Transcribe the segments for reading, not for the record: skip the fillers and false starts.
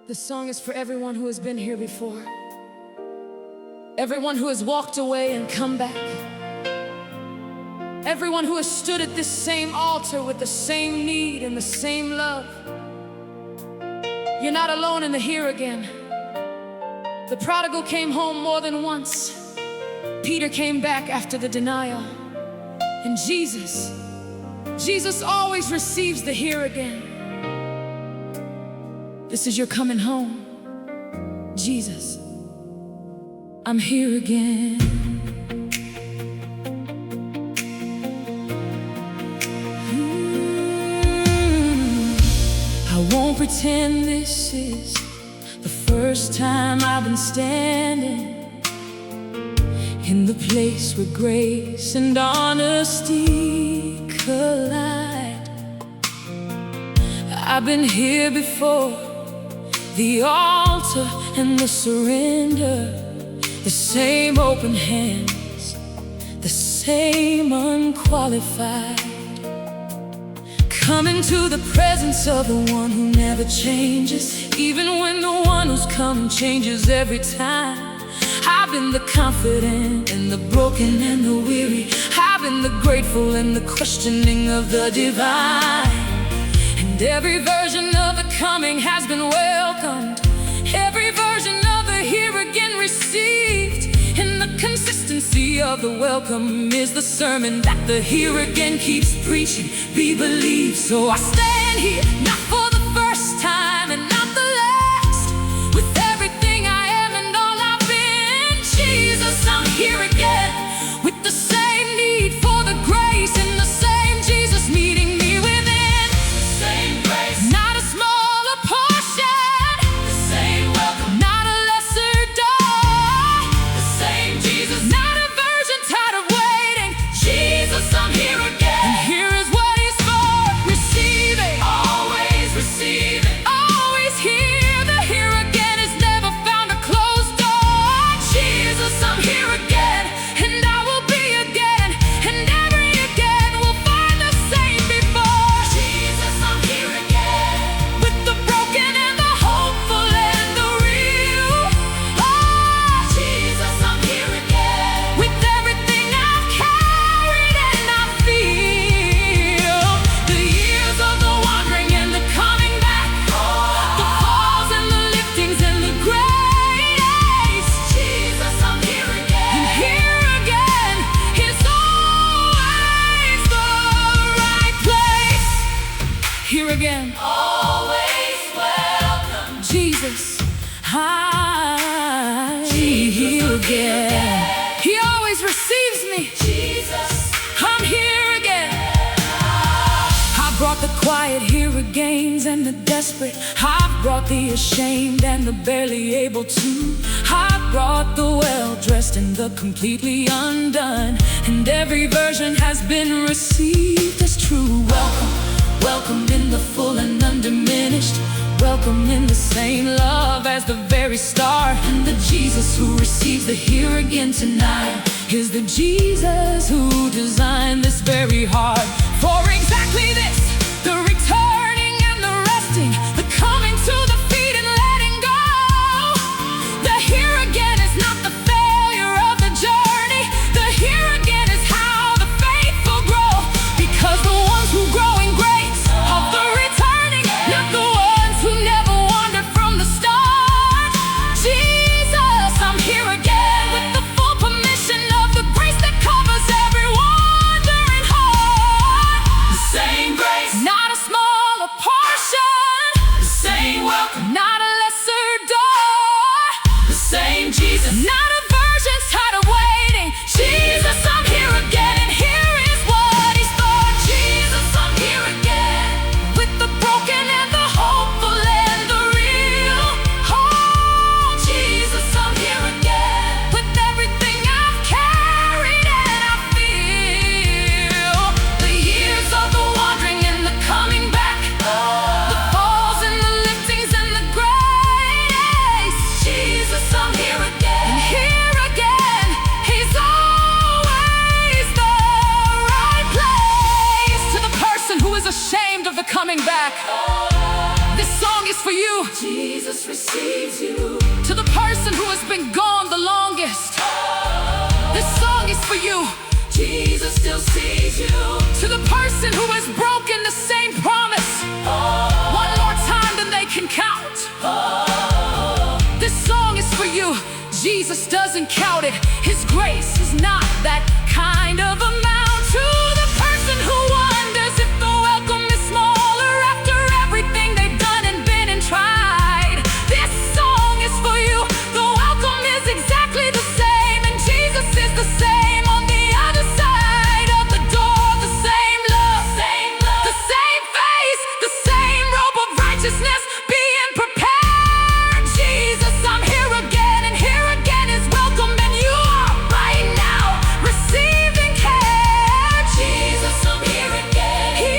This song is for everyone who has been here before, everyone who has walked away and come back, everyone who has stood at this same altar with the same need and the same love. You're not alone in the here again. The prodigal came home more than once. Peter came back after the denial. And Jesus always receives the here again. This is your coming home. Jesus, I'm here again. I won't pretend this is the first time I've been standing in the place where grace and honesty collide. I've been here before, the altar and the surrender, the same open hands, the same unqualified. Coming to the presence of the one who never changes, even when the one who's coming changes every time. I've been the confident and the broken and the weary. I've been the grateful and the questioning of the divine. And every version of the coming has been welcomed, every version of the here again received. And the consistency of the welcome is the sermon that the here again keeps preaching. Be believed. So I stand here, not for the first time and not the last, with everything I am and all I've been. Jesus, I'm here again, with the same need for the grace and the same Jesus meeting me within. The same grace, not a smaller portion. The same welcome, not a lesser door. The same Jesus, not a version tired of waiting. Jesus, I'm here again, and here is what he's for. Receiving, always receiving, always here. The here again has never found a closed door. Jesus, I'm here again, and I will be again, and every again will find the same before. Jesus, I'm here again, with the broken and the hopeful and the real. Oh, Jesus, I'm here again, with everything I've carried and I feel. The years of the wandering and the coming back, the falls and the liftings and the grace. Jesus, I'm here again, and here again is always the right place. Here again, always welcome. Jesus, I'm here again. He always receives me. Jesus, I'm here again. I brought the quiet here agains and the desperate. I've brought the ashamed and the barely able to. I brought the well-dressed and the completely undone. And every version has been received as true. Welcome, welcome in the full and undiminished. Welcome in the same love as the very start. And the Jesus who receives the here again tonight is the Jesus who designed this very heart for exactly this. The returning and the resting, the coming to the feet and letting go. The here again is not the failure of the journey. The here again is how the faithful grow, because the ones who grow in grace are the returning, not the ones who never wandered from the start. Jesus, I'm here again, with the full permission of the grace that covers every wandering heart. The same grace, not a smaller portion. The same welcome, not a lesser door. The same Jesus, not a version's tired of waiting. Jesus, I'm here again, and here is what he's for. Jesus, I'm here again, with the broken and the hopeful and the real. Oh, Jesus, I'm here again, with everything I've carried and I feel. The years of the wandering and the coming back, the falls and the liftings and the grace. Jesus, I'm here again, and here again he's always the right place. To the person who is ashamed of the coming back, This song is for you. Jesus receives you. To the person who has been gone the longest, this song is for you. Jesus still sees you. To the person who has broken the same promise one more time than they can count, this song is for you. Jesus doesn't count it. His grace is not that kind of amount. To the person who wonders if the welcome is smaller after everything they've done and been and tried, this song is for you. The welcome is exactly the same, and Jesus is the same on the other side of the door. The same love, the same face, the same robe of righteousness being prepared. Jesus, I'm here again, and here again is welcome, and you are right now receiving care. Jesus, I'm here again. He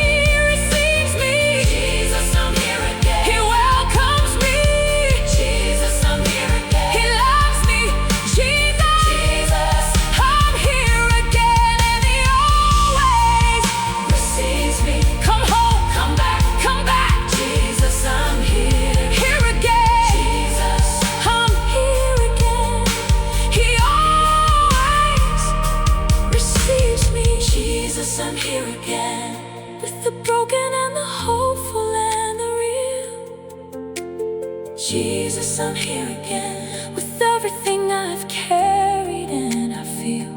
receives me. Jesus, I'm here again. He welcomes me. Jesus, I'm here again. He loves me. Jesus, I'm here again, and He always Receives me. come home, Come back. come back. Jesus, I'm here. Here again, Jesus, I'm here again. He always receives me. Jesus, I'm here again. With the broken and the hopeful and the real, Jesus, I'm here again. with everything I've carried and I feel.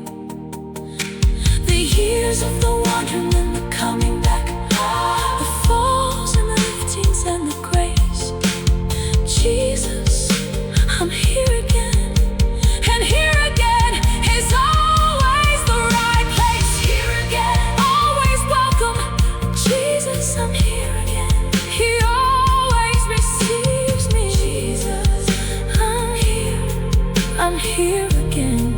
The years of the wandering and the coming back, The falls and the liftings and the grace. Jesus, I'm here again, and here again is always the right place. here again. Always welcome. Jesus, I'm here again. He always receives me. Jesus, I'm here again.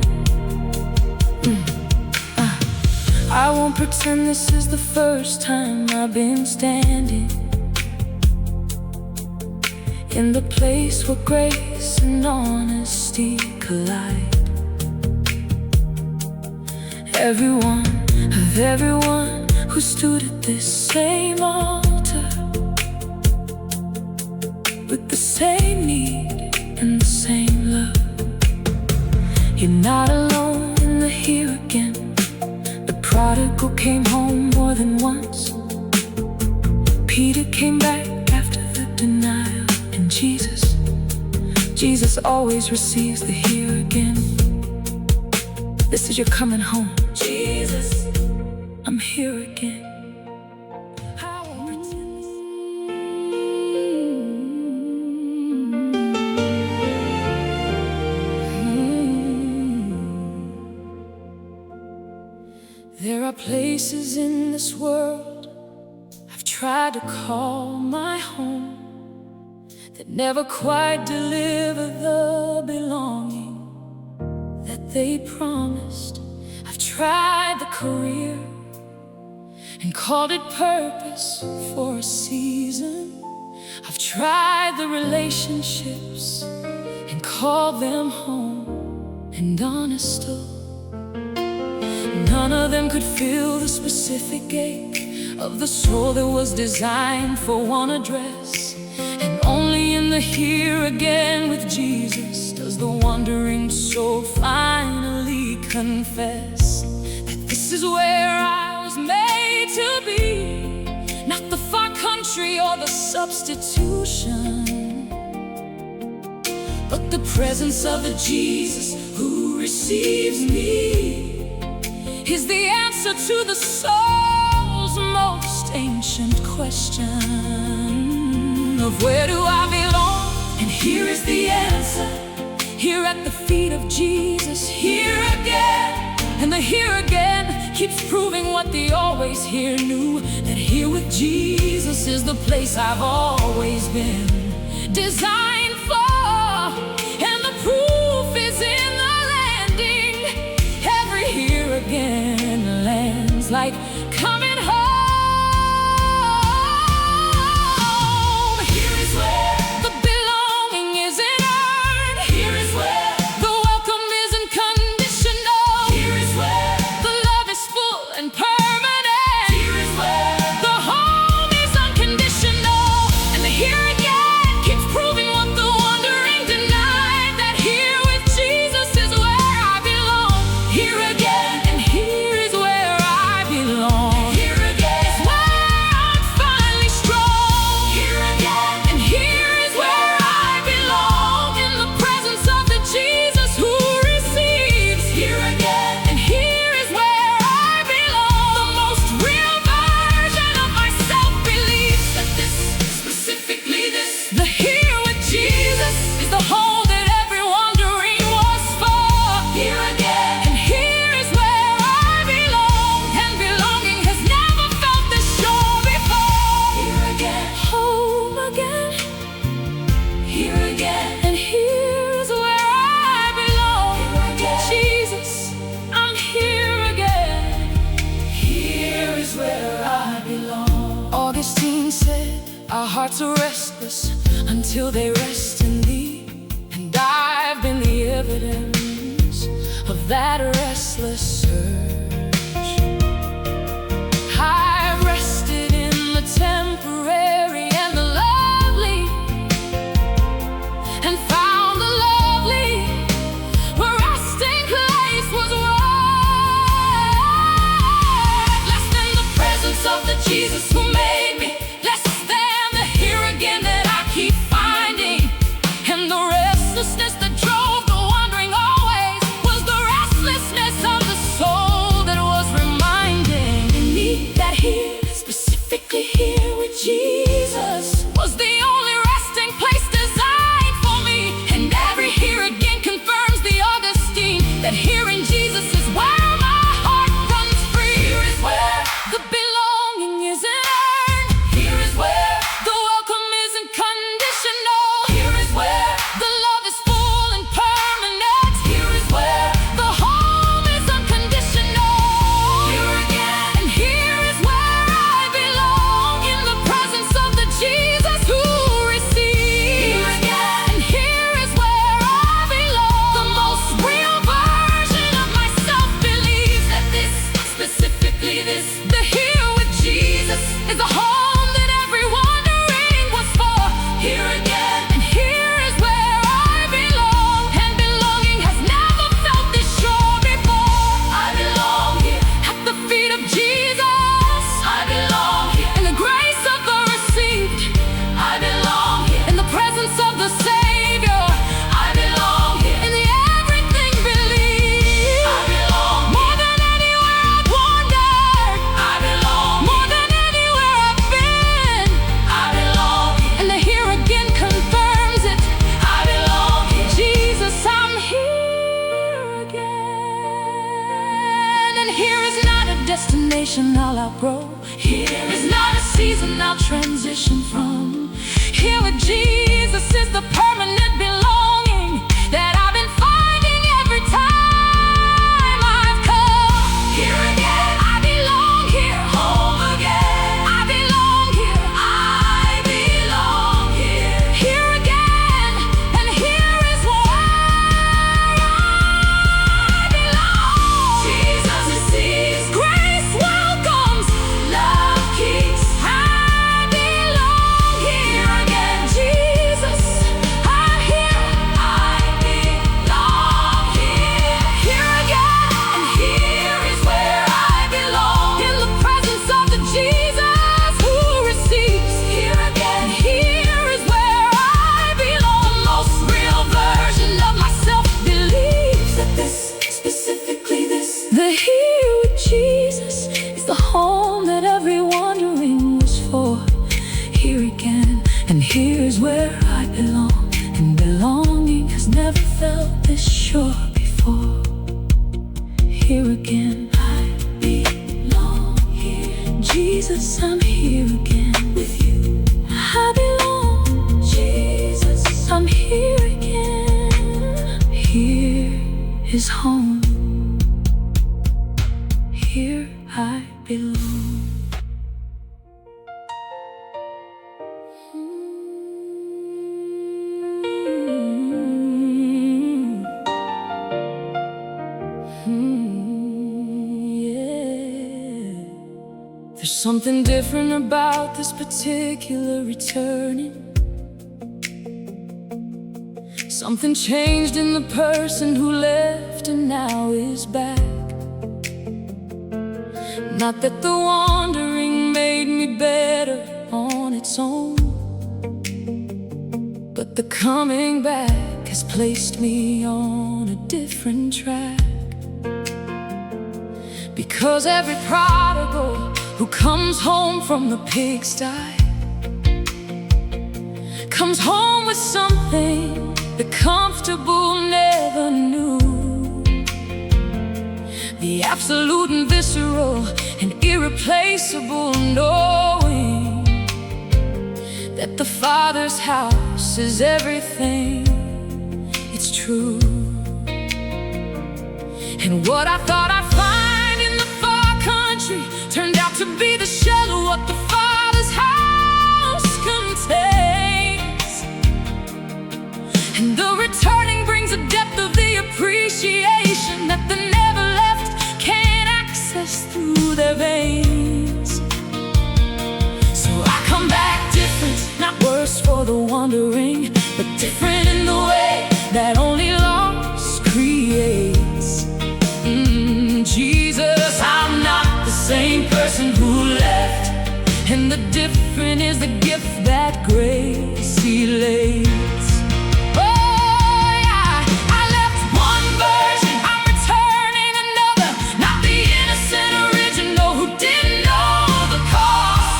I won't pretend this is the first time I've been standing in the place where grace and honesty collide. Everyone who stood at this same altar with the same need and the same love. You're not alone in the here again. The prodigal came home more than once. Peter came back after the denial. And Jesus always receives the here again. This is your coming home. Jesus, I'm here again. I won't pretend There are places in this world I've tried to call my home that never quite deliver the belonging that they promised. I've tried the career and called it purpose for a season. I've tried the relationships and called them home and honest. None of them could fill the specific ache of the soul that was designed for one address. And only in the here again with Jesus does the wandering soul finally confess that this is where I was made to be, not the far country or the substitution, but the presence of the Jesus who receives me is the answer to the soul's most ancient question of where do I belong? And here is the answer, here at the feet of Jesus, here again. And the here again keeps proving what the always here knew, that here with Jesus is the place I've always been designed for. And the proof is in the landing. Every here again lands like coming home. here is where The belonging isn't earned. Here is where The welcome isn't conditional. Here is where The love is full and permanent. Here is where The home is unconditional. And the here again Our hearts are restless until they rest in Thee, and I've been the evidence of that restless search. I've rested in the temporary and the lovely, and found the lovely where resting place was worth less than the presence of the Jesus who made me, less than the here again that I keep finding, and the restlessness that drove the wandering always was the restlessness of the soul that was reminding me that here, specifically here with Jesus, was the only resting place designed for me. And every here again confirms the Augustine that here in Jesus is where my heart runs free. Here is where the belonging isn't earned. Here is where the welcome isn't conditional. Here is where the love is full and permanent. Here is where the home is unconditional. Here again, and here is where I belong, in the presence of the Jesus who receives. Here again, and here is where I belong. The most real version of myself believes that this, specifically this, the here with Jesus is the home that every wandering was for. Here again, and here is where I belong, and belonging has never felt this sure before. I belong here at the feet of Jesus. I belong here in the grace of the received. I belong here in the presence of the Savior. I belong here in the everything believed. I belong more than anywhere I've wandered. I belong more than anywhere I've been. I belong here, and the here again confirms it. I belong here. Jesus, I'm here again. And here is not a destination I'll outgrow. Here is not a season I'll transition from. Here with Jesus is the permanent belonging that I've been finding every time I've come. Here again, I belong here. Home again, I belong here. I belong here. Here again, and here is where I belong. Jesus receives, grace welcomes, love keeps. I belong here again. Jesus, I'm here. I belong here. Here again, and here is where I belong, in the presence of the Jesus who receives. Here again, here is where I belong. The most real version of myself believes that this, specifically this, the here with Jesus is the home that every wandering was for. Here again, and here's where I belong, and belonging has never felt this sure before. Here again, I belong here. Jesus, I'm here again with you. I belong, Jesus, I'm here again. Here is home. Here I belong. Yeah. There's something different about this particular returning. Something changed in the person who left and now is back. Not that the wandering made me better on its own, but the coming back has placed me on a different track. Because every prodigal who comes home from the pigsty comes home with something the comfortable never knew. The absolute and visceral and irreplaceable knowing that the Father's house is everything. It's true. And what I thought I'd find in the far country turned out to be the shell of what the Father's house can appreciation that the never left can access through their veins. So I come back different, not worse for the wandering, but different in the way that only loss creates. Jesus, I'm not the same person who left, and the different is the gift that grace elates. Oh yeah, I left one version, I'm returning another, not the innocent original who didn't know the cost.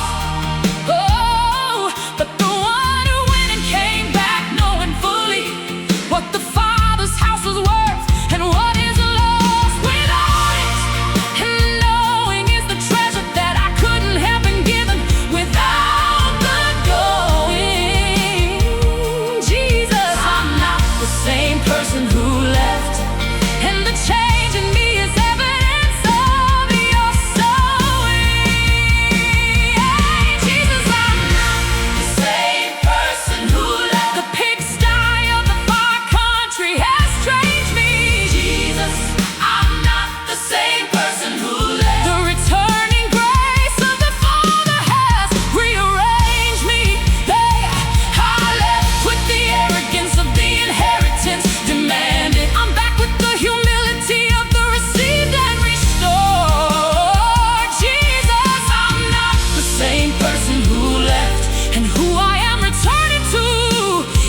Oh, but the one who went and came back knowing fully what the Father's house was worth and what is lost without it. And knowing is the treasure that I couldn't have been given without the going. Jesus, I'm not the same person who left, and the change in me is evidence of your sowing. Jesus, I'm not the same person who left. The pigsty of the far country has changed me. Jesus, I'm not the same person who left. The returning grace of the Father has rearranged me. I left with the arrogance of the inheritance demanded. I'm back with the humility of the received and restored. Jesus, I'm not the same person who left, and who I am returning to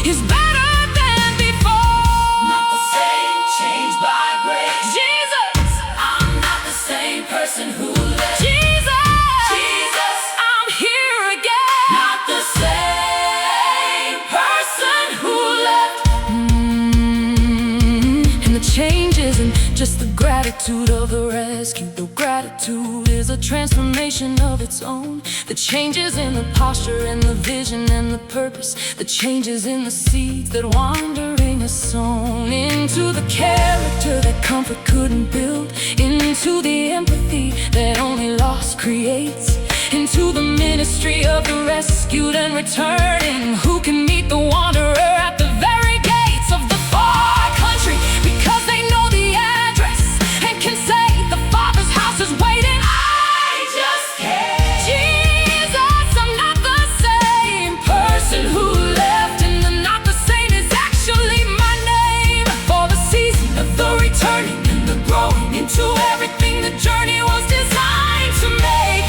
is better than before. Not the same, changed by grace. Jesus, I'm not the same person who left. Jesus, I'm here again. Not the same person who left. And the change isn't just the gratitude of the rescue. The gratitude is a transformation of its own. The changes in the posture and the vision and the purpose. The changes in the seeds that wandering has sown into the character that comfort couldn't build, into the empathy that only loss creates, into the ministry of the rescued and returning, who can meet the wanderer at the very gates of the far country because they know the address and can say the Father's house is waiting. I just can't. Jesus, I'm not the same person who left, and the not the same is actually my name for the season of the returning and the growing into everything the journey was designed to make.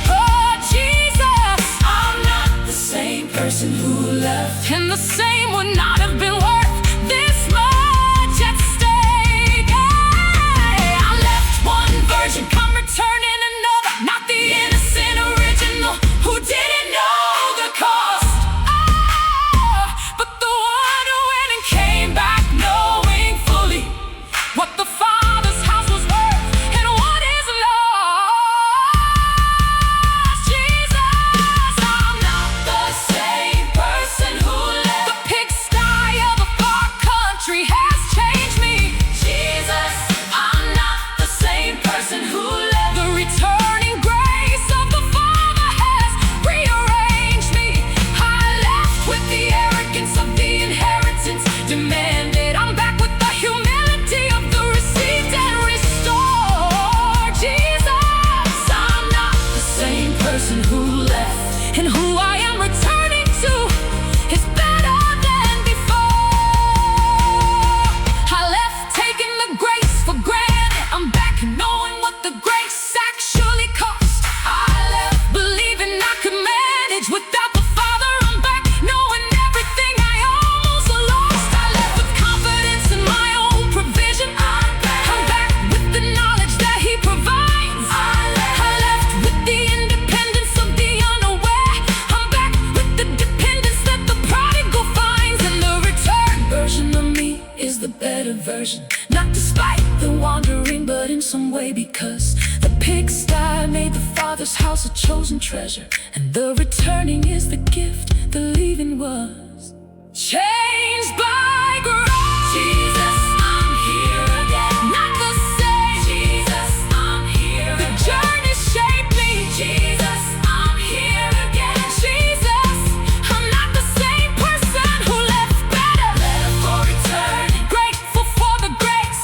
Oh Jesus, I'm not the same person who left, and the same would not have been worth this much at stake. Hey, I left one version, come returning another, not the innocent original who didn't know the cost. But the one who went and came back knowing fully what the Father's house was worth and what is lost. Jesus, I'm not the same person who left. The pigsty of the far country has changed me. Jesus, I'm not the same person who left. The returning grace of the Father has rearranged me. I left with the arrogance of the inheritance demanded. I'm back with the humility of the received and restored. Jesus, I'm not the same person who left, and who I am returning to is better than before. I left taking the grace for granted. I'm back knowing what the grace actually cost. I left believing I could manage without the Father. I'm back knowing everything I almost lost. I left with confidence in my own provision. I'm back with the knowledge that He provides. I left with the independence of the unaware. I'm back with the dependence that the prodigal finds. And the return version of me is the better version, not despite the wandering, but in some way because the pigsty made the Father's house a chosen treasure, and the returning is the gift the leaving was changed by grace. Jesus, I'm here again. Not the same. Jesus, I'm here again. The journey shaped me. Jesus, I'm here again. Jesus, I'm not the same person who left better. Better for returning. Grateful for the grace.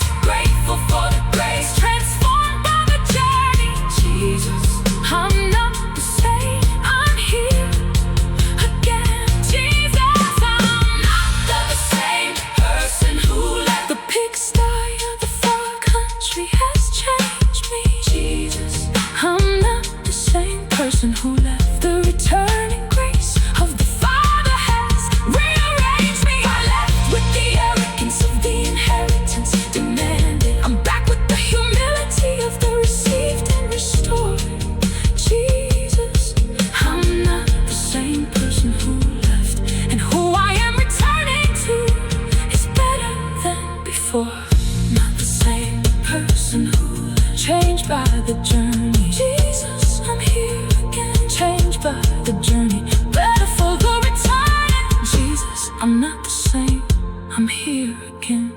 I'm not the same, I'm here again.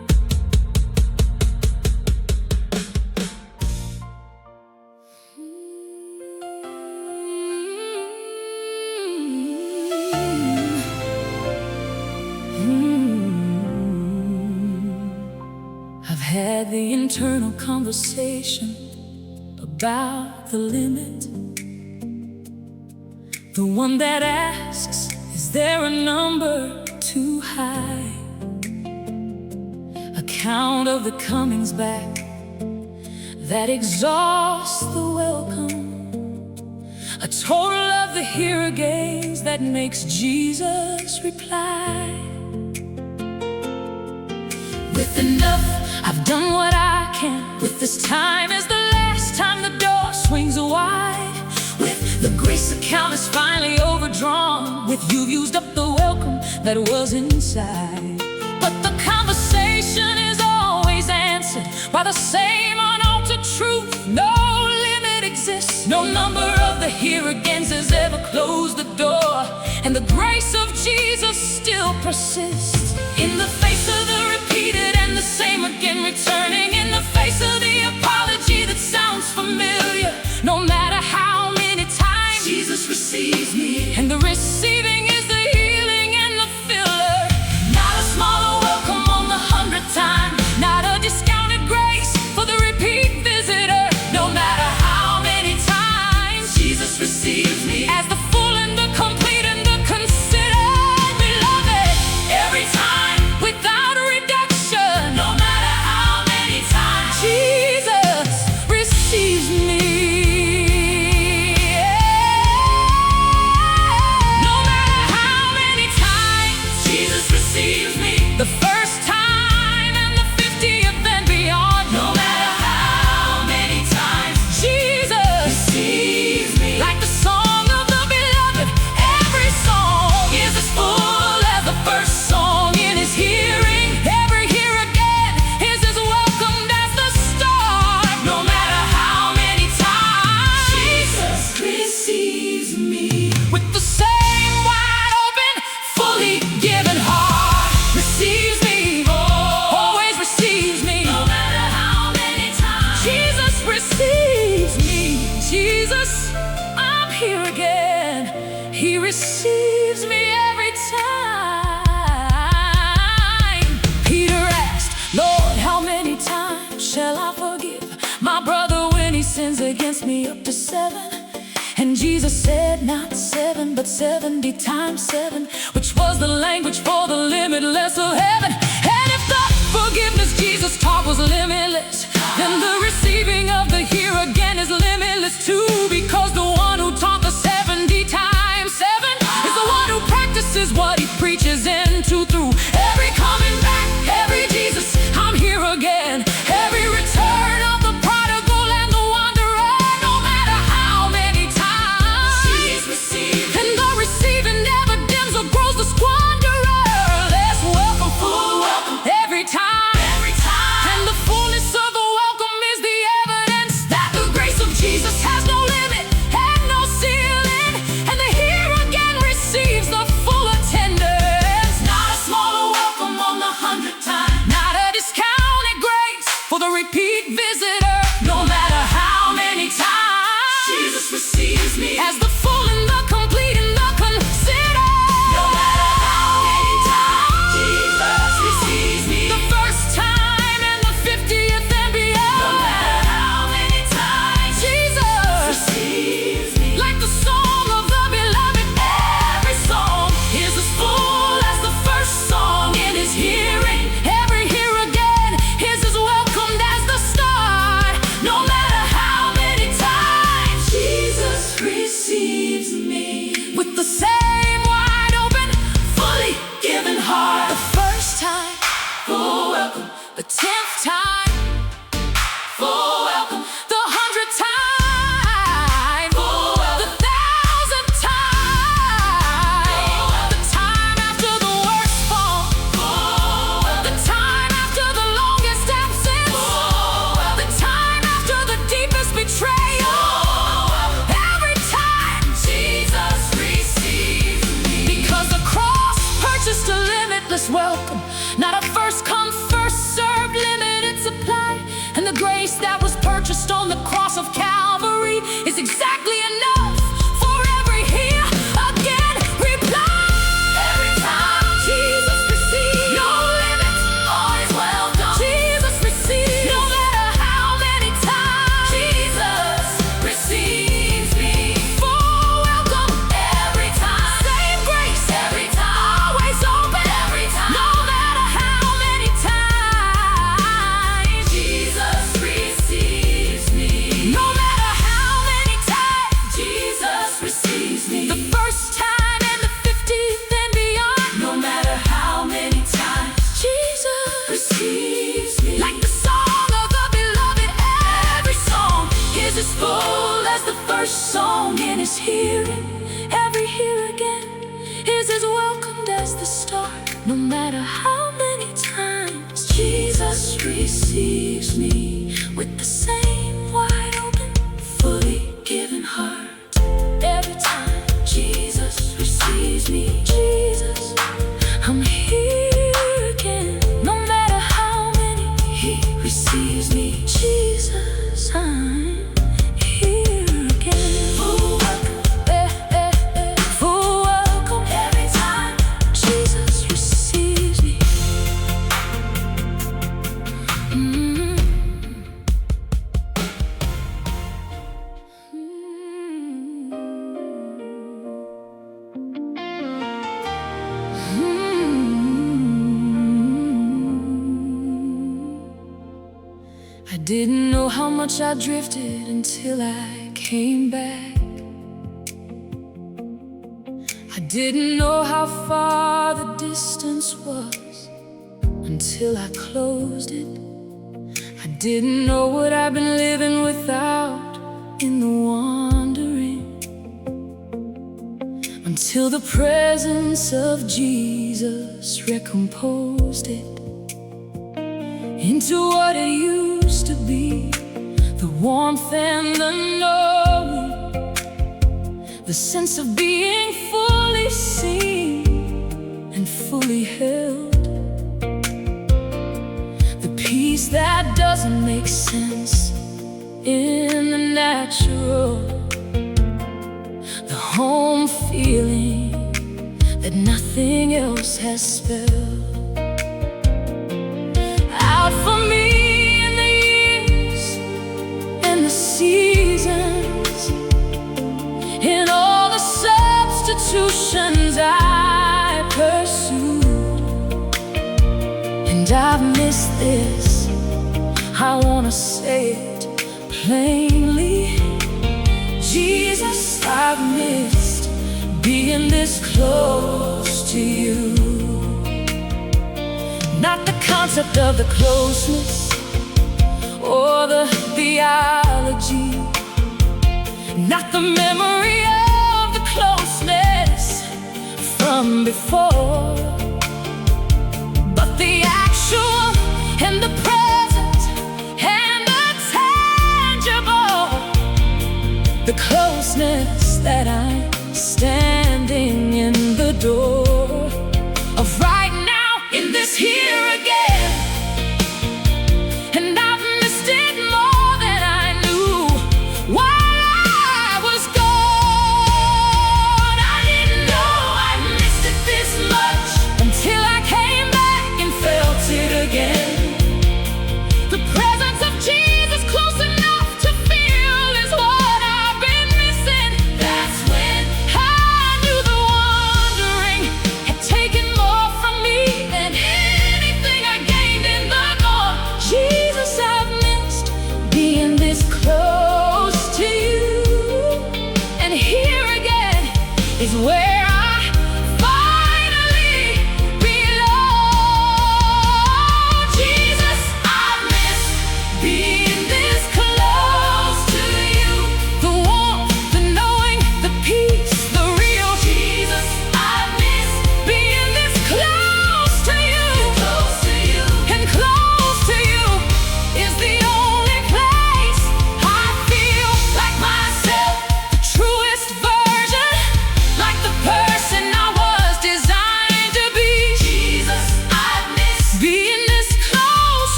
I've had the internal conversation about the limit, the one that asks, is there a number too high? A count of the comings back that exhausts the welcome, a total of the here agains that makes Jesus reply, with enough, I've done what I can. With this time is the last time the door swings wide. With the grace account is finally overdrawn. With you've used up the welcome that was inside. But the conversation is always answered by the same unaltered truth. No limit exists. No number of the here agains has ever closed the door. And the grace of Jesus still persists. In the face of the repeated and the same again returning, in the face of the apology that sounds familiar, no matter how many times Jesus receives me, and the receiving is the healing and the filler. Not a smaller welcome on the 100th time, not a discounted grace for the repeat visitor. No matter how many times Jesus receives me as the full and the complete and the considered beloved, every time without a reduction. No matter how many times Jesus receives me. No matter how many times Jesus receives me. The first time and the 50th and beyond. No matter how many times Jesus receives me. Like the song of the beloved, every song is as full as the first song in his hearing. Every here again is as welcomed as the start. No matter how many times Jesus receives me. With the same wide open, fully given heart, receives me, always receives me. No matter how many times Jesus receives me. Jesus, I'm here again. He receives me every time. Peter asked, Lord, how many times shall I forgive my brother when he sins against me? Up to 7. And Jesus said, not 7, but 70 times 7, which was the language for the limitless of heaven. And if the forgiveness Jesus taught was limitless, then the receiving of the here again is limitless too. Because the one who taught the 70 times 7 is the one who practices what he preaches into through. Every coming back, every Jesus, I'm here again. Every return of the prodigal and the wanderer, no matter how many times he's received. And the receiving never dims or grows the squanderer. Let's welcome, full welcome, every time. Every time. And the fullness of the welcome is the evidence that the grace of Jesus has no limit and no ceiling. And the here again receives the full attendance. Not a smaller welcome on the 100th time, not a discounted grace for the repeat visitor. No matter how many times Jesus receives me as the full and the complete and the considered. No matter how many times Jesus receives me. The first time and the 50th and beyond. No matter how many times Jesus receives me. Like the song of the beloved, every song is as full as the first song in his hearing. Every here again is as welcomed as the start. No matter how many times Jesus receives me. With the same wide open, fully given heart. The first time, full welcome. The 10th time, full welcome. The 100th time, full welcome. The 1000th time, the time after the worst fall, full welcome. The time after the longest absence, full welcome. The time after the deepest betrayal, full welcome. Every time Jesus receives me. Because the cross purchased a limit limitless welcome, not a first come, first served, limited supply. And the grace that was purchased on the cross of Calvary is exactly enough for every here again reply. Every time Jesus receives, No limits, always welcome. Jesus receives. No matter how many times, Jesus receives me. full welcome. Every time, Same grace, every time, always open. every time. No matter how many times, Jesus receives me. no matter how many times. Jesus receives me. The first time and the 50th and beyond. No matter how many times, Jesus receives me. like the song of the beloved. Every song is as full as the first song in his hearing. Every here again is as welcomed as the start. No matter how many times, Jesus receives me with the same wide open, fully given heart. every time. Jesus receives me. Jesus, I'm here again. No matter how many, He receives me. Jesus, I'm here again. Full welcome Full welcome. every time. Jesus receives me. I didn't know how much I drifted until I came back. I didn't know how far the distance was until I closed it. I didn't know what I've been living without in the wandering, until the presence of Jesus recomposed it into what it used to be. The warmth and the knowing, the sense of being fully seen and fully held, the peace that doesn't make sense in the natural, the home feeling that nothing else has spelled out for me. In the years and the seasons, in all the substitutions I pursued, and I've missed this, I wanna say it plainly. Jesus, I've missed being this close to you. Not the concept of the closeness or the theology, not the memory of the closeness from before, but the actual and the present and the tangible, the closeness that I'm standing in the door of right now, in this here again. And I've missed it more than I knew while I was gone. I didn't know I missed it this much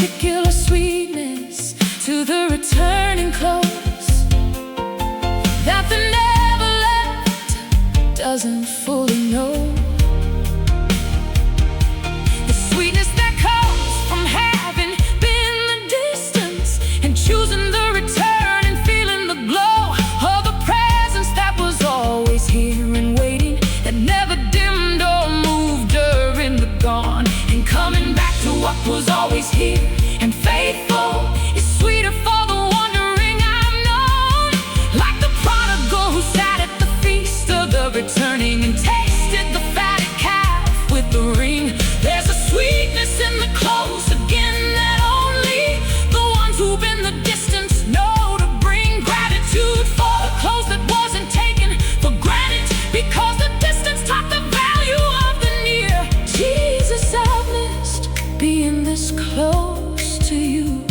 particular sweetness to the returning close that the never left doesn't fully know. The sweetness that comes from having been the distance and choosing the return and feeling the glow of a presence that was always here and waiting, that never dimmed or moved during the gone, and coming back to what was always here and faithful is sweeter for the wandering I've known. Like the prodigal who sat at the feast of the returning and tasted the fatted calf with the ring. There's a sweetness in the close again that only the ones who've been the distance know to bring gratitude for the close that wasn't taken for granted, because the distance taught the value of the near. Jesus, I've missed being this close to you,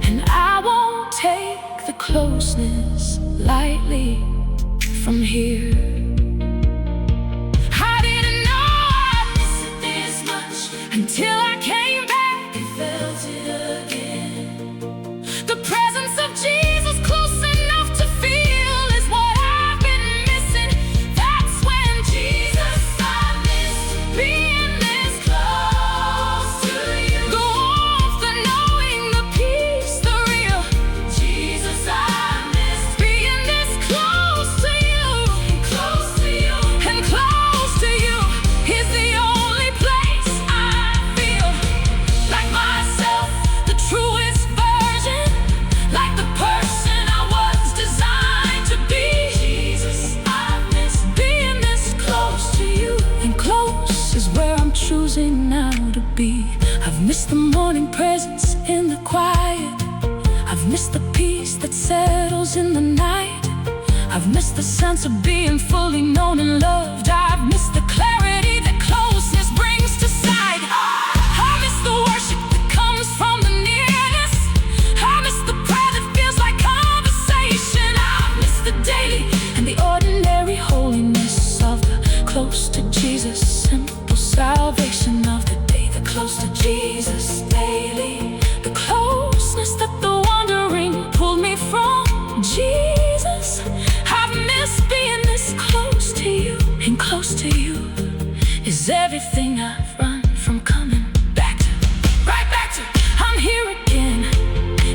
and I won't take the closeness lightly from here. I didn't know I'd miss it this much until I came back and felt it again. The presence of Jesus close enough to feel is what I've been missing. That's when Jesus, I missed being this close to you. The warmth, the knowing, the peace, the real. Jesus, I missed being this close to you. And close to you. And close to you is the only place I feel like myself, the truest version, like the person I was designed to be. Jesus, I miss being this close to you, and close is where I'm choosing now to be. I've missed the morning presence in the quiet. I've missed the peace that settles in the night. I've missed the sense of being fully known and loved. I've missed the clarity that closeness brings to sight. I miss the worship that comes from the nearness. I miss the prayer that feels like conversation. I miss the daily and the ordinary holiness of the close to Jesus, simple salvation of the day. The close to Jesus daily, the closeness that the wandering pulled me from. Jesus, I've missed being this close to you, and close to you is everything I've run from coming back to. Right back to, I'm here again,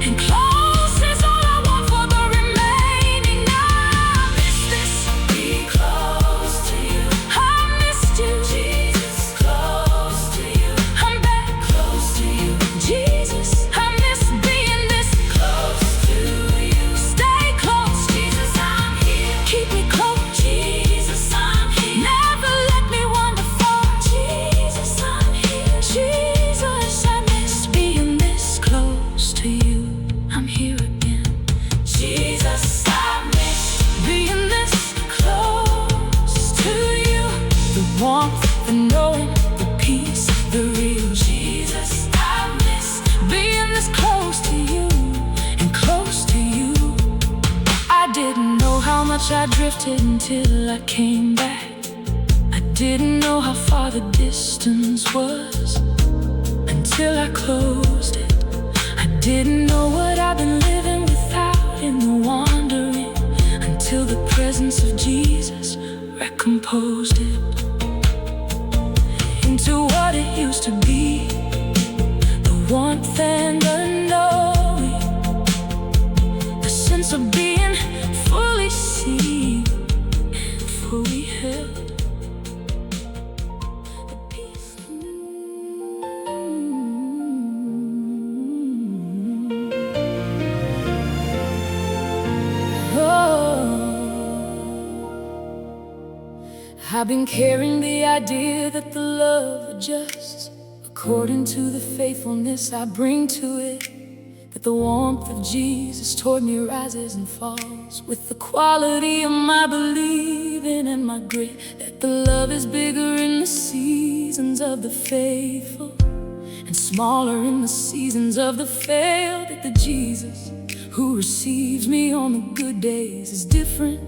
and close is all I want for the remaining. I miss this, be close to you. I missed you, Jesus, close to you. I'm back, close to you, Jesus. I miss being this close to you. Stay close, Jesus, I'm here. Keep me close, Jesus, I'm here. Never let me wander far, Jesus, I'm here. Jesus, I miss being this close to you. I'm here again. Jesus, I miss being this close to you. The warmth, the knowing, the peace, the real. Jesus, I miss being this close to you, and close to you. I didn't know how much I drifted until I came back. I didn't know how far the distance was until I closed it. I didn't know what I've been living without in the wandering, until the presence of Jesus recomposed it into what it used to be. The warmth and the knowing, the sense of being fully seen and fully held. The peace. I've been carrying the idea that the love adjusts according to the faithfulness I bring to it, that the warmth of Jesus toward me rises and falls with the quality of my believing and my grit, that the love is bigger in the seasons of the faithful and smaller in the seasons of the failed, that the Jesus who receives me on the good days is different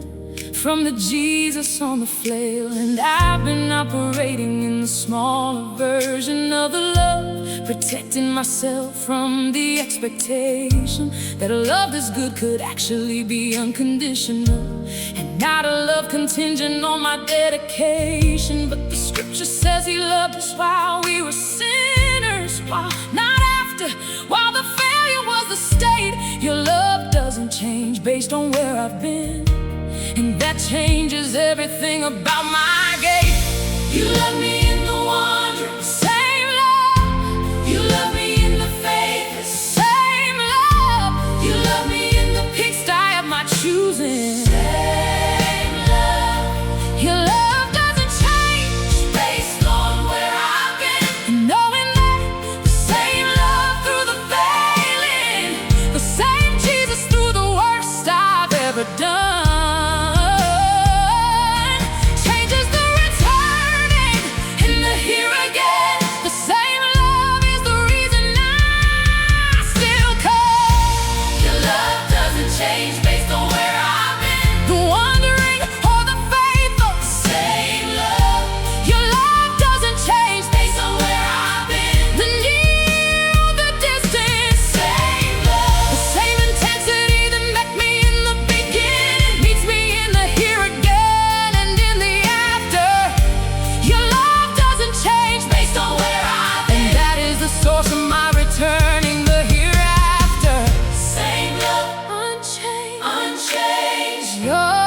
from the Jesus on the flail. And I've been operating in the smaller version of the love, protecting myself from the expectation that a love this good could actually be unconditional, and not a love contingent on my dedication. But the scripture says he loved us while we were sinners, while not after, while the failure was the state. Your love doesn't change based on where I've been, and that changes everything about my gait. You love me in the wandering, Same love. you love me in the faithless, Same love. you love me in the Pigsty of my choosing. same love, Your love doesn't change based on where I've been. and knowing that the same love through the failing, the same Jesus through the worst I've ever done, changes the returning and the here again. The same love is the reason I still come. Your love doesn't change based on where I've been. The wandering or the faithful, Same love, your love doesn't change based on where I've been. the near or the distance. Same love, The same intensity that met me in the beginning meets me in the here again and in the after. Your love doesn't change based on where I've and been. that is the source of my returning, the hereafter. Same love, Unchanged. unchanged, Your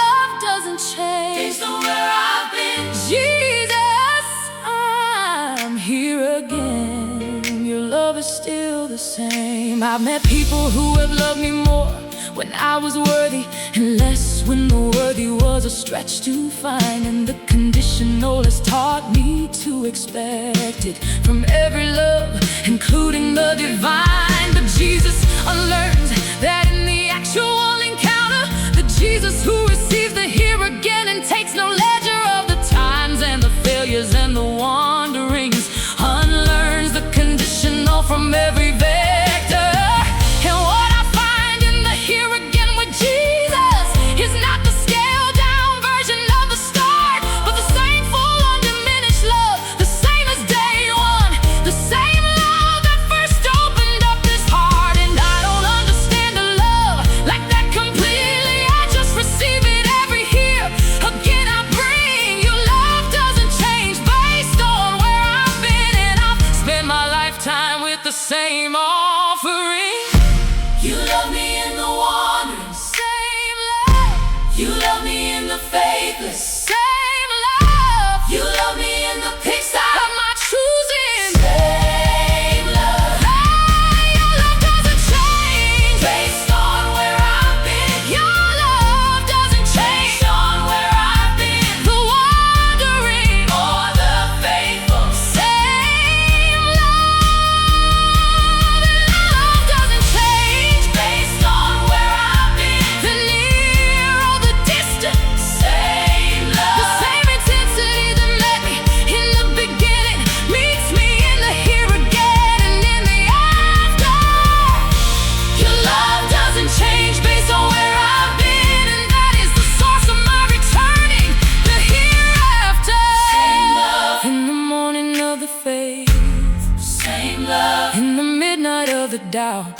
love doesn't change. based on where I've been. Jesus, I'm here again. Your love is still the same. I've met people who have loved me more when I was worthy, and less when the worthy was a stretch to find. And the conditional has taught me to expect it from every love, including the divine. But Jesus unlearns that in the actual encounter, the Jesus who receives the here again and takes no ledger of the times and the failures and the wanderings, unlearns the conditional from every vector. And what I find in the here again with Jesus is not the scaled down version of the start, but the same full undiminished love, the same as day one, the same love that first opened up this heart. And I don't understand a love like that completely, I just receive it every here again I bring. Your love doesn't change based on where I've been, and I've spent my lifetime with the same offering. You love me in the wandering, Same love. you love me in the faithless, Same love. you love me in the pigsty. Of my choosing. Same love, Your love doesn't change based on where I've been. Your love doesn't change Based on where I've been. the wandering. For the faithful, Same love. And love doesn't change based on where I've been. the near or the distant. Same The love, same intensity that met me in the beginning meets me in the here again and in the after. your love doesn't change based on where I've been. And that is the source of my returning, the hereafter. Same love, In the morning of the faith, same love, in the midnight of the doubt,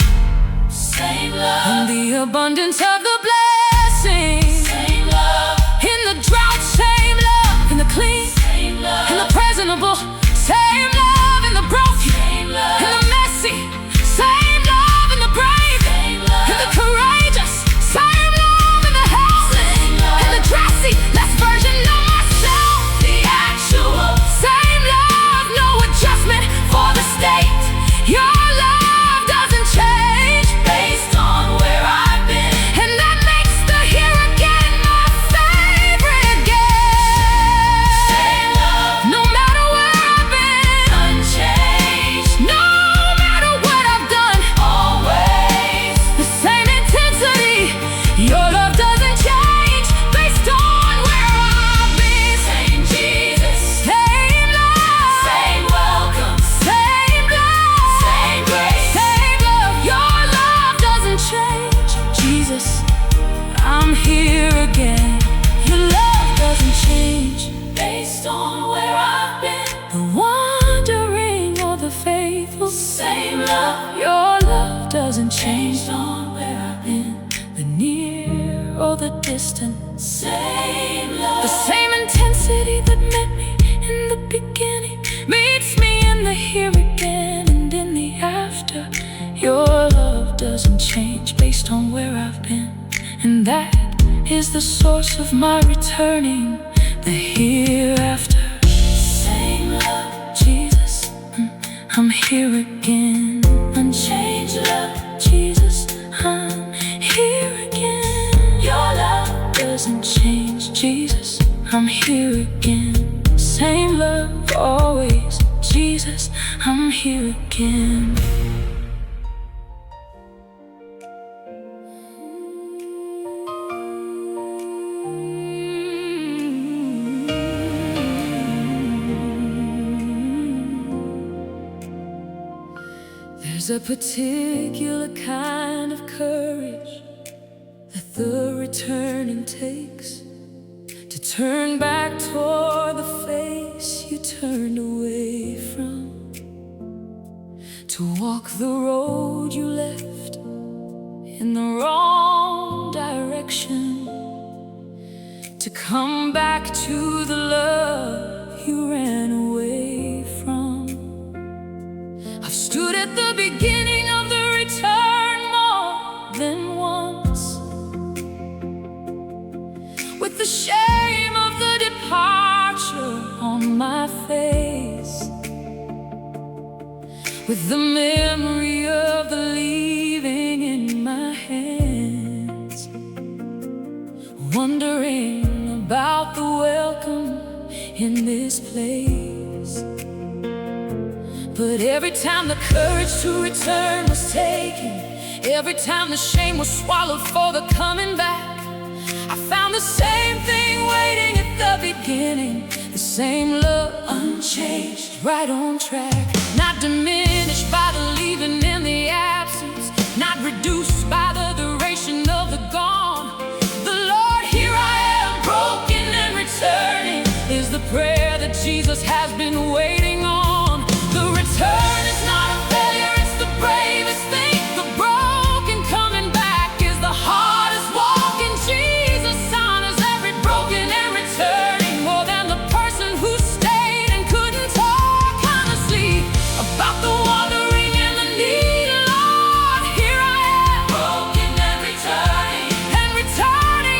same in love, the abundance of the blessing, same love, in the drought, same love, in the clean, same in love, the presentable, same love, in the broken, same in love, the messy, same love, in the brave, same in the love, courageous, same love, in the healthy, same love, in the dressy, less version of myself, the actual, same love, no adjustment for the state. Your love doesn't change based on where I've been. and Your love doesn't change on where I've been, the near or the distant. Same love, the same intensity that met me in the beginning meets me in the here again and in the after. Your love doesn't change based on where I've been, and that is the source of my returning, the hereafter. Same love, Jesus, I'm here again. Unchanged love, Jesus, I'm here again. Your love doesn't change, Jesus, I'm here again. Same love always, Jesus, I'm here again. There's a particular kind of courage that the returning takes, to turn back toward the face you turned away from, to walk the road you left in the wrong direction, to come back to the love you ran away from. I've stood at the beginning of the return more than once, with the shame of the departure on my face, with the memory of the leaving in my hands, wondering about the welcome in this place. But every time the courage to return was taken, every time the shame was swallowed for the coming back, I found the same thing waiting at the beginning, the same love unchanged, right on track, not diminished by the leaving in the absence, not reduced by the duration of the gone. The Lord, here I am, broken and returning, is the prayer that Jesus has been waiting on. The return is not a failure, it's the bravest thing. The broken coming back is the hardest walking. Jesus honors every broken and returning, more than the person who stayed and couldn't talk honestly about the wandering and the need. Lord, here I am, broken and returning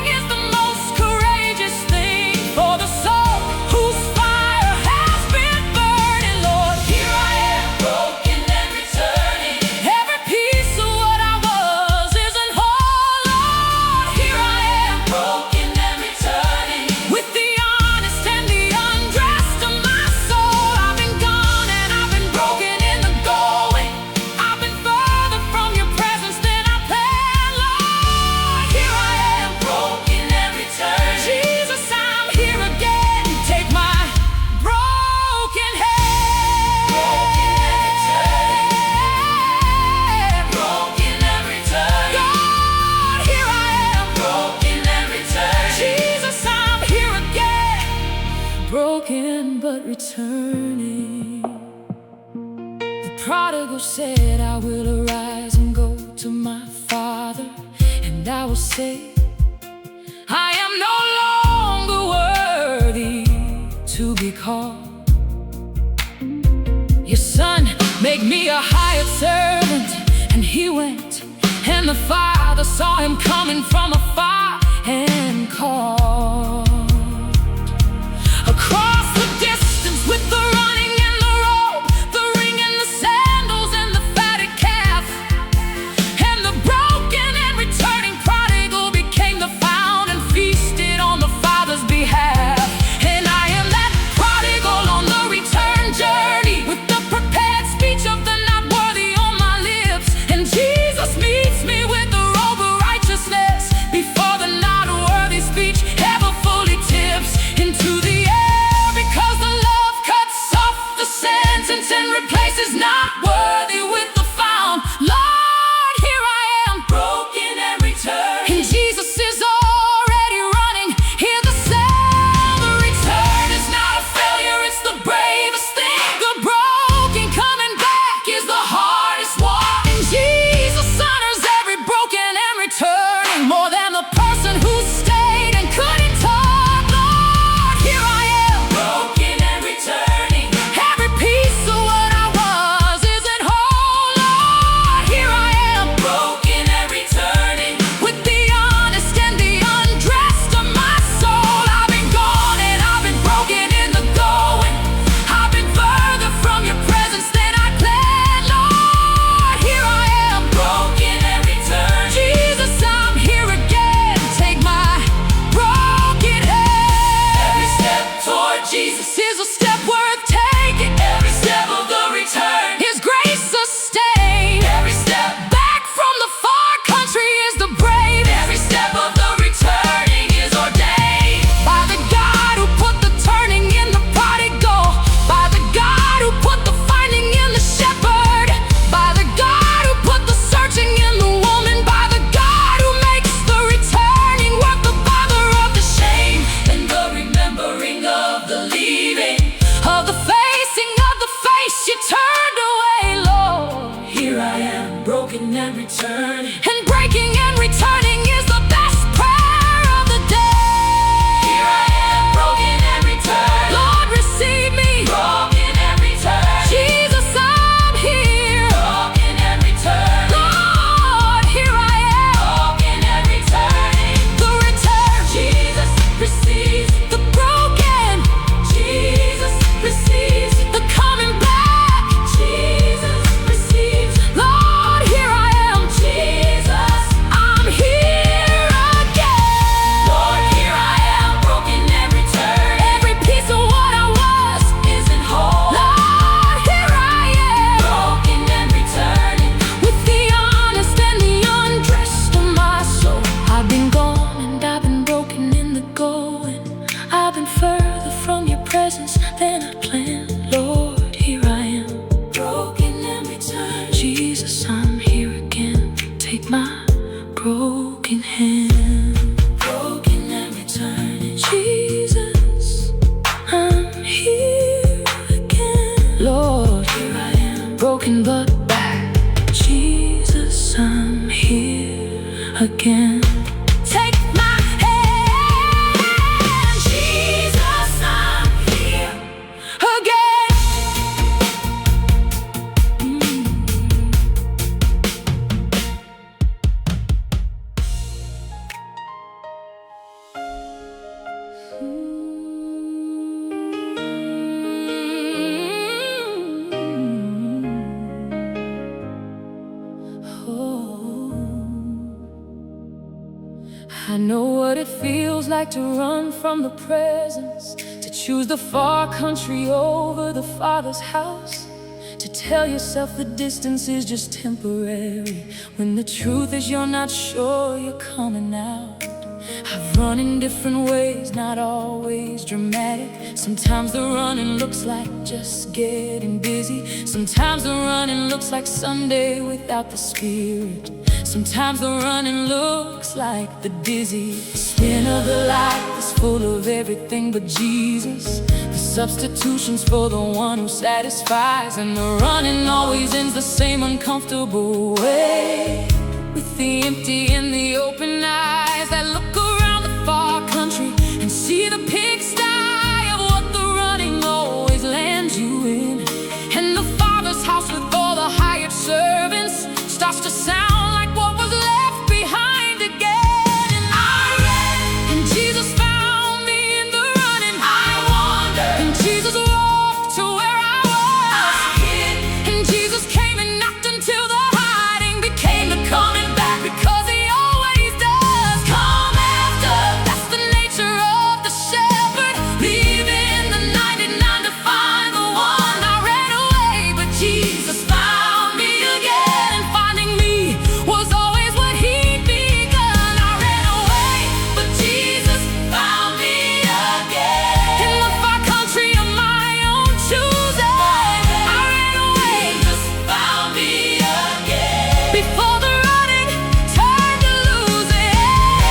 is the most courageous thing for the soul whose fire has been burning. Lord, here I am, broken and returning. Every piece of what I was isn't whole. Lord, here I am, broken and returning. With the honest and the undressed of my soul, I've been gone and I've been broken in the going. I've been further from your presence than I planned. Lord, here I am, broken and returning. Jesus, I'm here again. Take my broken head, broken and returning. God, here I am, broken and returning. Jesus, I'm here again, broken but returning. The prodigal said, I will arise and go to my father, and I will say, I am no longer worthy to be called your son. Make me a hired servant. And he went, and the father saw him coming from afar and called. Across the distance with the running and the robe, the ring and the sandals and the fatted calf, and the broken and returning prodigal became the found and feasted on the Father's behalf. And I am that prodigal on the return journey, with the prepared speech of the not worthy on my lips. And Jesus meets me with the robe of righteousness. This is a step worth taking. Every step of the return, His grace sustains. Every step back from the far country is the brave. Every step of the returning is ordained by the God who put the turning in the prodigal, by the God who put the finding in the shepherd, by the God who put the searching in the woman, by the God who makes the returning worth the bother of the shame and the remembering of the leaving, of the facing of the face you turned away, Lord. Here I am, broken and returning, and breaking and returning is the best prayer of the day. Here I am, broken and returning. Lord, receive me, broken and returning. Jesus, I'm here, broken and returning. Lord, here I am, broken and returning. The return, Jesus receives the broken. Jesus receives the coming back. Jesus receives. Lord, here I am. Jesus, I'm here again. Lord, here I am, broken and returned. Every piece of what I was isn't whole. Lord, here I am, broken and returning, with the honest and the undressed of my soul. I've been gone and I've been broken in the going. I've been further from your presence than I planned. Lord, here I am, broken and returned. Jesus, I'm here again. Take my broken hand, broken and returning. Jesus, I'm here again. Lord, here I am, broken but back. Jesus, I'm here again. Take my hand, Jesus, I'm here again. I know what it feels like to run from the presence, to choose the far country over the Father's house, to tell yourself the distance is just temporary, when the truth is you're not sure you're coming out. I've run in different ways, not always dramatic. Sometimes the running looks like just getting busy. Sometimes the running looks like Sunday without the Spirit. Sometimes the running looks like the dizzy spin of the life is full of everything but Jesus. The substitutions for the one who satisfies, and the running always ends the same uncomfortable way, with the empty and the open eyes that look around the far country and see the pigsty of what the running always lands you in. And the Father's house with all the hired servants starts to sound like what was left behind again. And I ran, and Jesus found me in the running. I wandered, and Jesus walked to where I was. I hid, and Jesus came and knocked until the hiding became the coming back, because He always does come after. That's the nature of the shepherd, leaving the 99 to find the one. I ran away, but Jesus found me again, and finding me was always what He'd begun. I ran away, but Jesus found me again. In the far country of my own choosing, I ran away, Jesus found me again. Before the running turned to losing,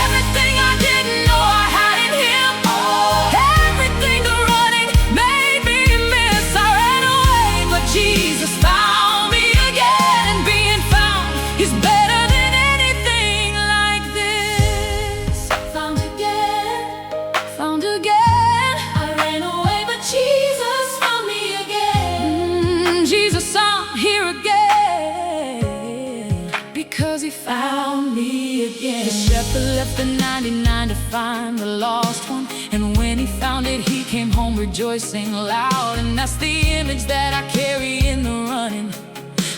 everything I didn't know I had in Him, everything the running made me miss. I ran away, but Jesus found me again, and being found is better than anything like this. Found again, found again. I ran away, but Jesus found me again. Jesus, I'm here again, because He found me again. The shepherd left the 99 to find the lost one, and when he found it, he came home rejoicing loud. And that's the image that I carry in the running,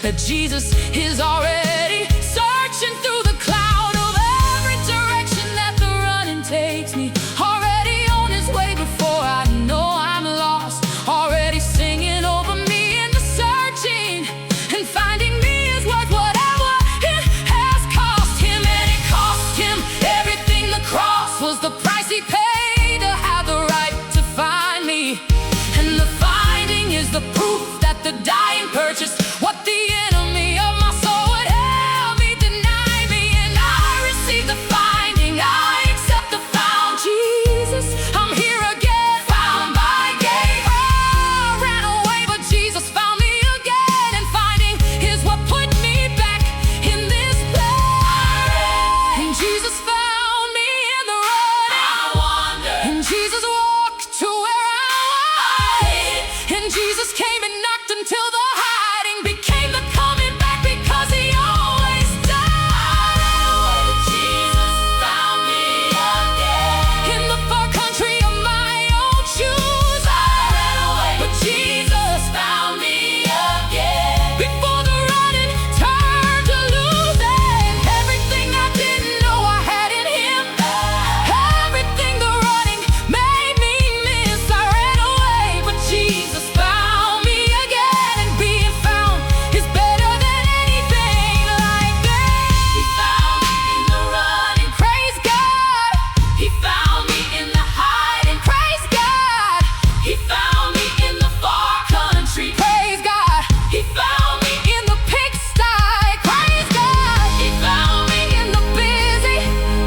that Jesus is already searching through the cloud of every direction that the running takes me, already on His way before I know I'm lost. price he paid to have the right to find me. And the finding is the proof that the dying purchased what the enemy of my soul would help me deny me. And I receive the finding, I accept the found. Jesus, I'm here again, found by grace. I ran away, but Jesus found me again. And finding is what put me back in this place. And Jesus found me in the running. I wandered. And Jesus walked to where I hid. And Jesus came and knocked until the hiding became the coming back, because he always does. Jesus found me again. In the far country of my own shoes, I ran away, but Jesus found me again. Before the running turned to losing everything I didn't know I had in him. Everything the running made me miss, I ran away, but Jesus found me again. And being found is better than anything like this. He found me in the running, praise God. He found me in the hiding, praise God. He found me in the far country, praise God. He found me in the pigsty, praise God. He found me in the busy,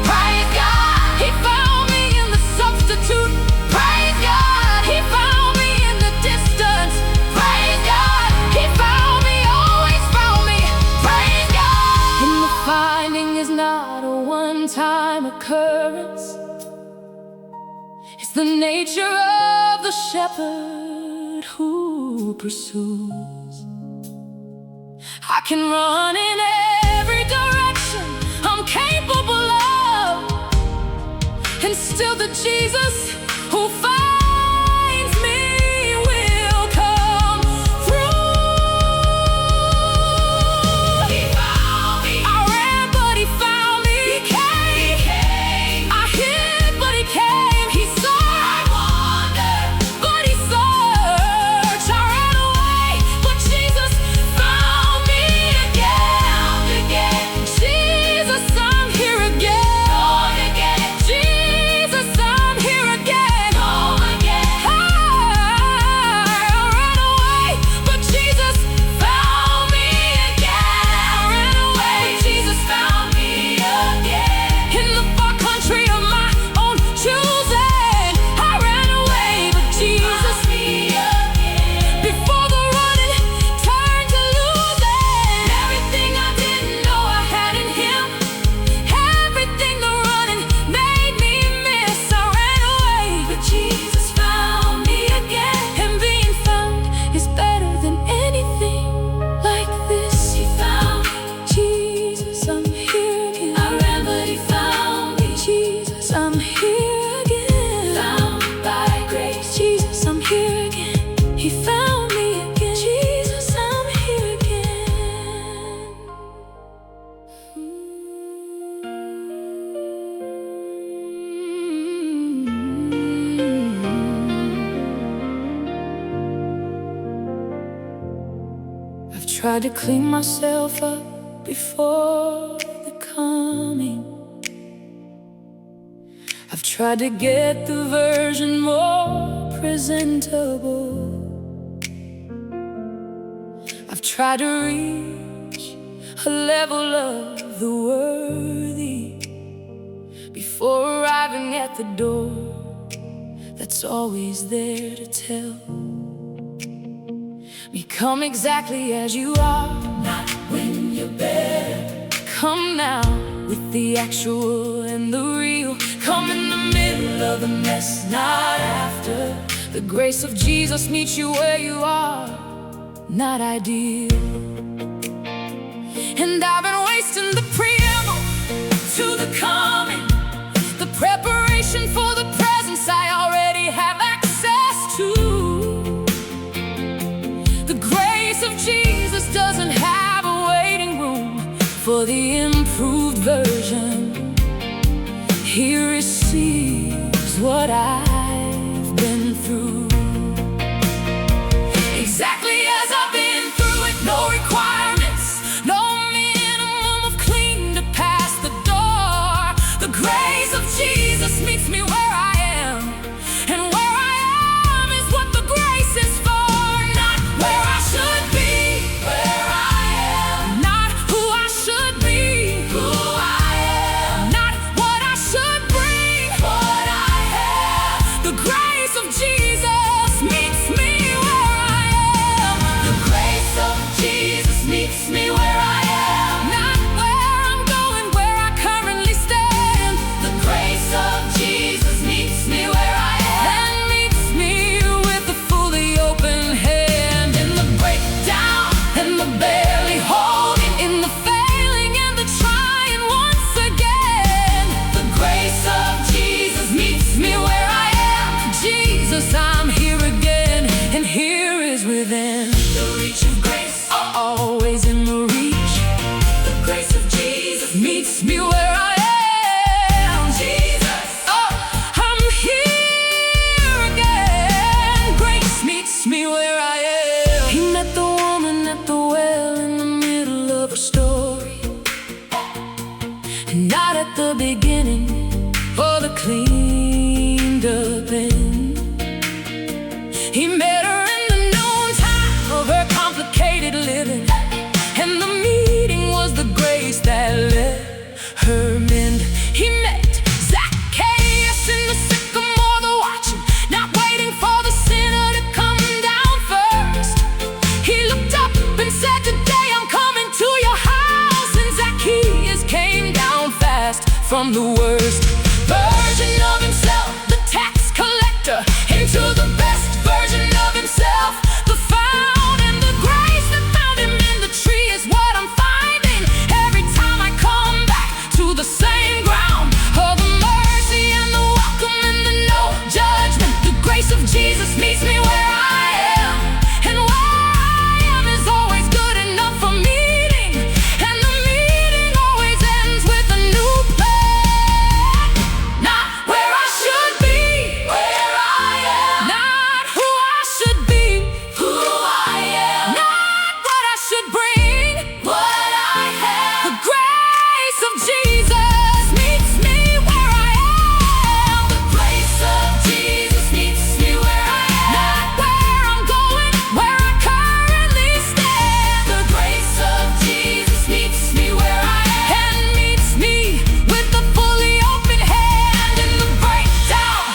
praise God. He found me in the substitute, praise God. He found me in the distance, praise God. He found me, always found me, praise God. And the finding is not a one-time occurrence. It's the nature of the shepherd who pursues. I can run in every direction I'm capable of, and still the Jesus who finds me will come through. He found me. I ran, but he found me. He came. I hid, but he came. He saw. I wandered, but he searched. I ran away, but Jesus found me again. Jesus, I'm here again. Jesus, I'm here again. I ran away, but Jesus found me again. I ran away, Jesus found me again. In the far country of my own choosing, I ran away, but Jesus me again. Before the running turned to losing everything I didn't know I had in him. Everything the running made me miss, I ran away, but Jesus found me again. And being found is better than anything like this. He found me, Jesus, I'm here again. I ran, but he found me, Jesus, I'm here again. Found by grace, Jesus, I'm here again. He found me again, Jesus, I'm here again. I've tried to clean myself up before the coming. I've tried to get the version more presentable. I've tried to reach a level of the worthy before arriving at the door that's always there to tell me, come exactly as you are, not when you're better. Come now with the actual and the real. Come in the middle of the mess, not after. The grace of Jesus meets you where you are, not ideal. And I've been wasting the preamble to the coming, the preparation for the presence I already have access to. The grace of Jesus doesn't have a waiting room for the improved version. He receives what I've been through, exactly as I've been through it. No requirements, no minimum of clean to pass the door. The grace of Jesus meets me where friend. He met her in the noontime of her complicated living, and the meeting was the grace that let her mend. He met Zacchaeus in the sycamore, the watching, not waiting for the sinner to come down first. He looked up and said, "Today I'm coming to your house." And Zacchaeus came down fast from the worst version of himself, the tax collector, into the best version of himself. The found and the grace that found him in the tree is what I'm finding every time I come back to the same ground of the mercy and the welcome and the no judgment. The grace of Jesus meets me where I am, and where I am is always good enough for meeting, and the meeting always ends with a new plan. Not where I should be, where I am. Not who I should be, who I am. Not what I should bring, what I have. The grace of Jesus meets me where I am. The grace of Jesus meets me where I am. Not where I'm going, where I currently stand. The grace of Jesus meets me where I am, and meets me with the fully open hand. In the breakdown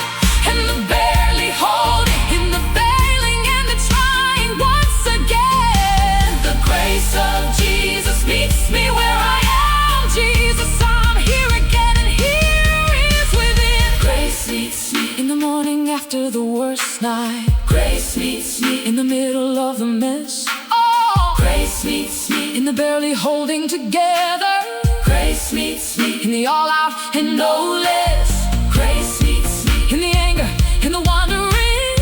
and the barely holding, in the failing and the trying once again. The grace of Jesus meets me where I am. Jesus, I'm here again, and here is within. Grace meets me in the morning after the worst night. Grace meets me in the middle of the mess. Oh, grace meets me in the barely holding together. Grace meets me in the all out and no less. Grace meets me in the anger, in the wandering.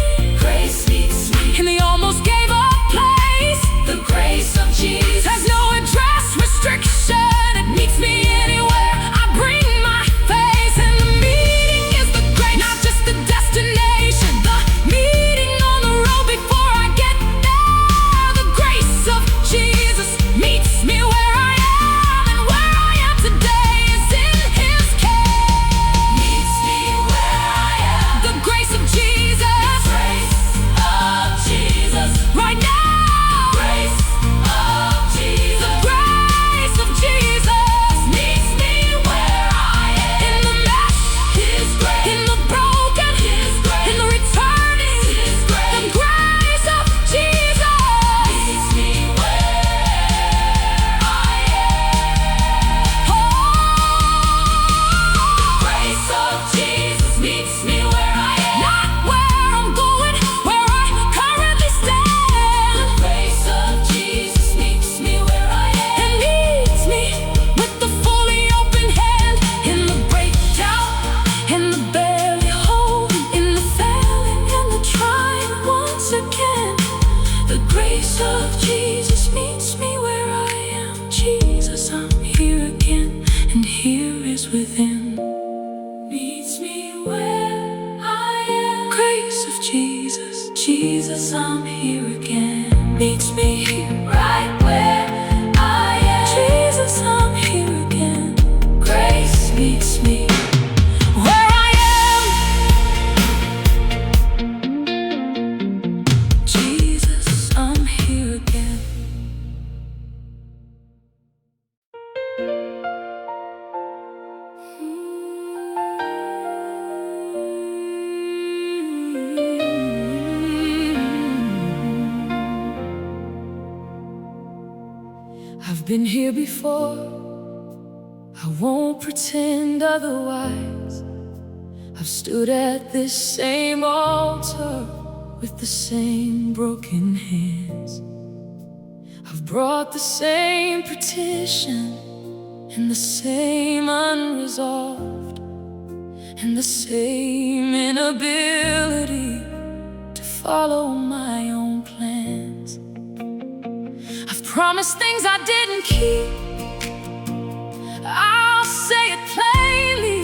Grace meets me in the almost gave up place. The grace of Jesus has no address restriction. It meets me anywhere I bring my face, and the meeting is the great, not just the destination. The meeting on the road before I get there. The grace of Jesus meets me where I am, and where I am today is in His care. Meets me where I am. The grace of Jesus. Grace of Jesus. Right now. Grace of Jesus. The grace of Jesus meets me where I am. In the mess, His grace. In the broken, His grace. In the returning, His grace. The grace of Jesus meets me where I am. Oh, the grace of Jesus meets me where I am. Not where I'm going, where I currently stand. The grace of Jesus meets me where I am, and meets me with the fully open hand. In the breakdown, in the barely holding, in the failing and the trying once again. The grace of Jesus meets me where I am. Jesus, I'm here again, and here is within. Meets me where I am. Grace of Jesus, Jesus, I'm here again. Meets me here, right where I am. Jesus, I'm here again. Grace meets me where I am. Jesus, I'm here again. I've been here before, I won't pretend otherwise. I've stood at this same altar with the same broken hands. I've brought the same petition and the same unresolved, and the same inability to follow my own plans. I've promised things I didn't keep, I'll say it plainly.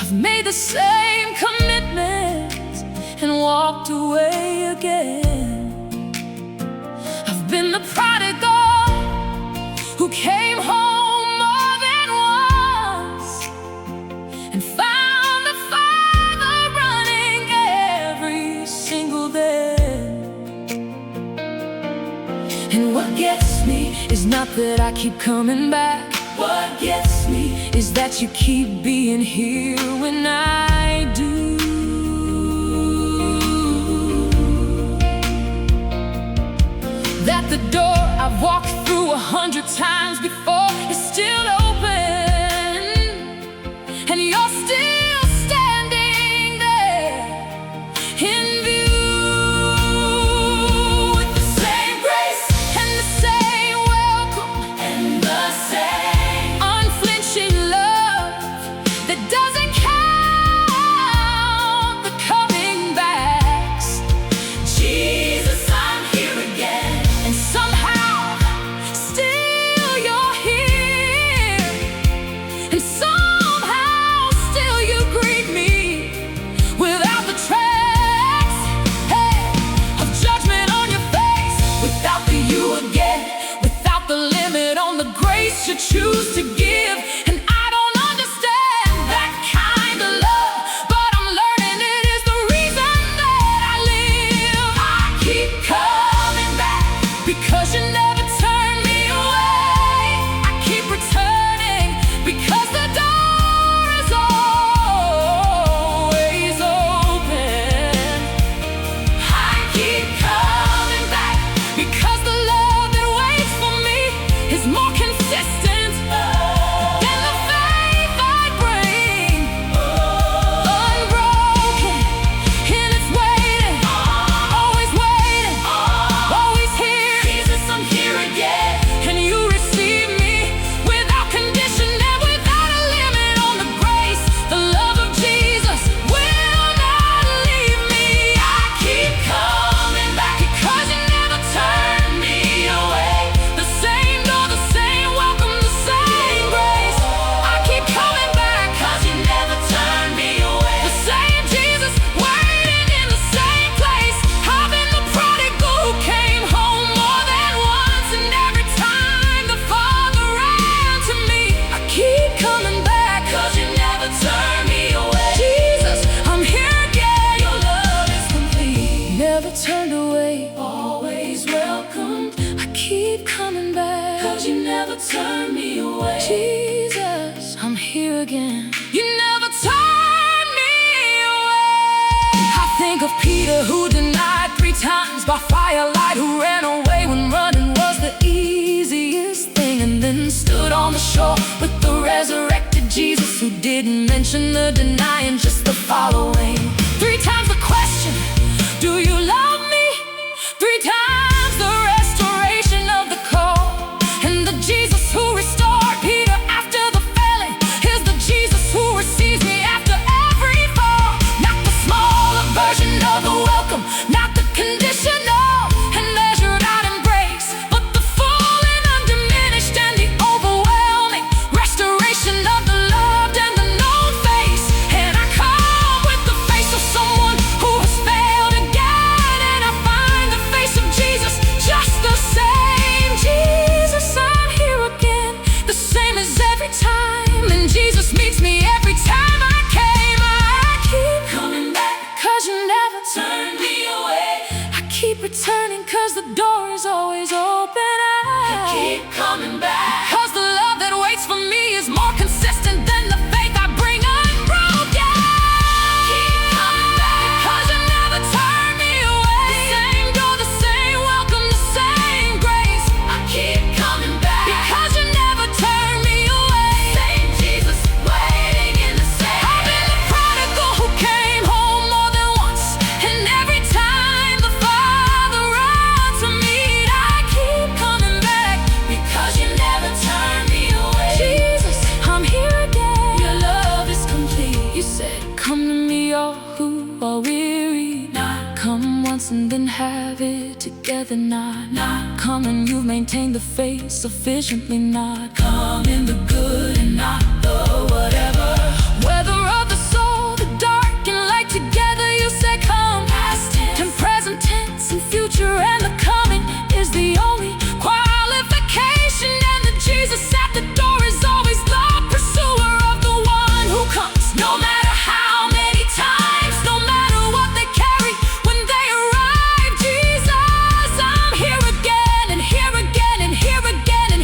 I've made the same commitments and walked away again. I've been the prodigal who came home more than once and found the Father running not that I keep coming back. What gets me Is that you keep being here when I do. That the door I've walked through 100 times before is still open, and you're still standing there in view, with the same grace and the same welcome and the same unflinching love that doesn't count the coming backs. Jesus, I'm here again. And somehow still you're here, and somehow still you greet me without the tracks, hey, of judgment on your face, without the you again, without the limit on the grace you choose to give. And I don't understand that kind of love, but I'm learning it is the reason that I live. I keep coming back because you never turn me away. I keep returning because the door is always open. I keep coming back Because the love that waits for me is more consistent than the faith I bring. Unbroken in its waiting, always here. Jesus, I'm here again. And you receive me without condition and without a limit on the grace. The love of Jesus will not leave me. I keep Coming back because you never turn me away. The same door, the same welcome, the same grace. I keep coming back because you never turn me away. the same Jesus waiting in the same place. I've been the prodigal who came home more than once, and every time the Father ran to me, I keep coming back Because you never turn me away. Jesus, I'm here again. Your love is complete. Never turned away, Always welcomed. I keep coming back. Because you never turn me away. Jesus, I'm here again. You never turn me away. I think of Peter, who denied 3 times by firelight, who ran away when running was the easiest thing, and then stood on the shore with the resurrected Jesus, who didn't mention the denying, just the following. 3 times the question, do you love me? 3 times the restoration of the call. And the Jesus who restored Peter after the failing is the Jesus who receives me after every fall. Not the smaller version of the welcome, not the conditional and measured out embrace, but the full and undiminished and the overwhelming restoration of the loved and the known face. And I come with the face of someone who has failed again, and I find the face of Jesus just the same. Jesus, I'm here again, the same as every time, and Jesus meets me every time I came. I keep Coming back. cause you never Turn me away. I keep returning cause the door is always open. I Keep coming back. cause the love that waits for me is more consistent than the faith I bring unbroken. Keep coming back. Cause you never turn me away. The same door, the same welcome, the same grace. I keep coming back. Because you never turn me away. Same Jesus waiting in the same. I've been the prodigal who came home more than once, and every time the Father runs to meet, I keep coming back. Because you never turn me away. Jesus, I'm here again. Your love is complete. You said, come to me, all who are weary. Not come once and then have it together. Not come and you've maintained the faith sufficiently. Not Come in the good and not the whatever. whether of the soul, the dark and light together. You said, come. Past tense. And present tense and future and the coming is the only qualification. And the Jesus at the door is always the pursuer of the one who comes. No matter how many times, no matter what they carry when they arrive. Jesus, I'm here again and here again and here again and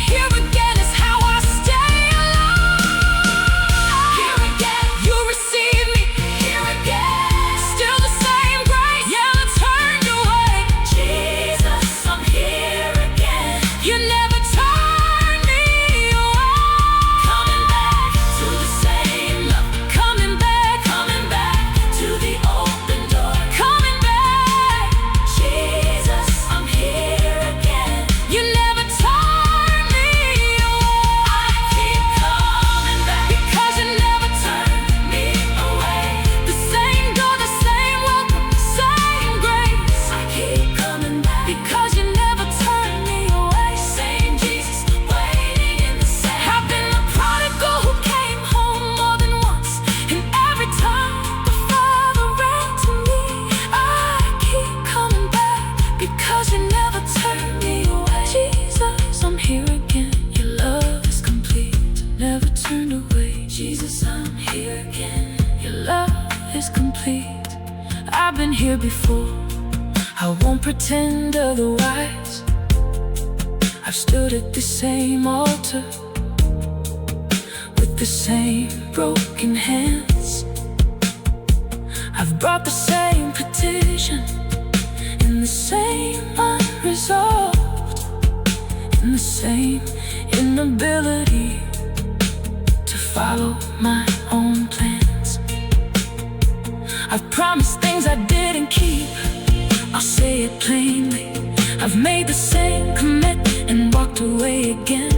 I've been here before, I won't pretend otherwise. I've stood at the same altar with the same broken hands. I've brought the same petition and the same unresolved, and the same inability to follow my own plans. I've promised things I didn't keep, I'll say it plainly. I've made the same commitment and walked away again.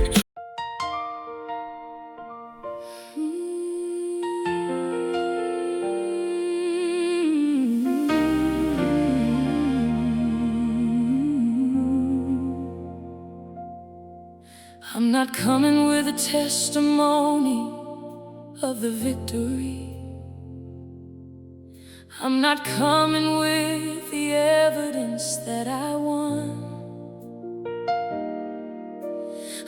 I'm not coming with a testimony of the victory. I'm not coming with the evidence that I won.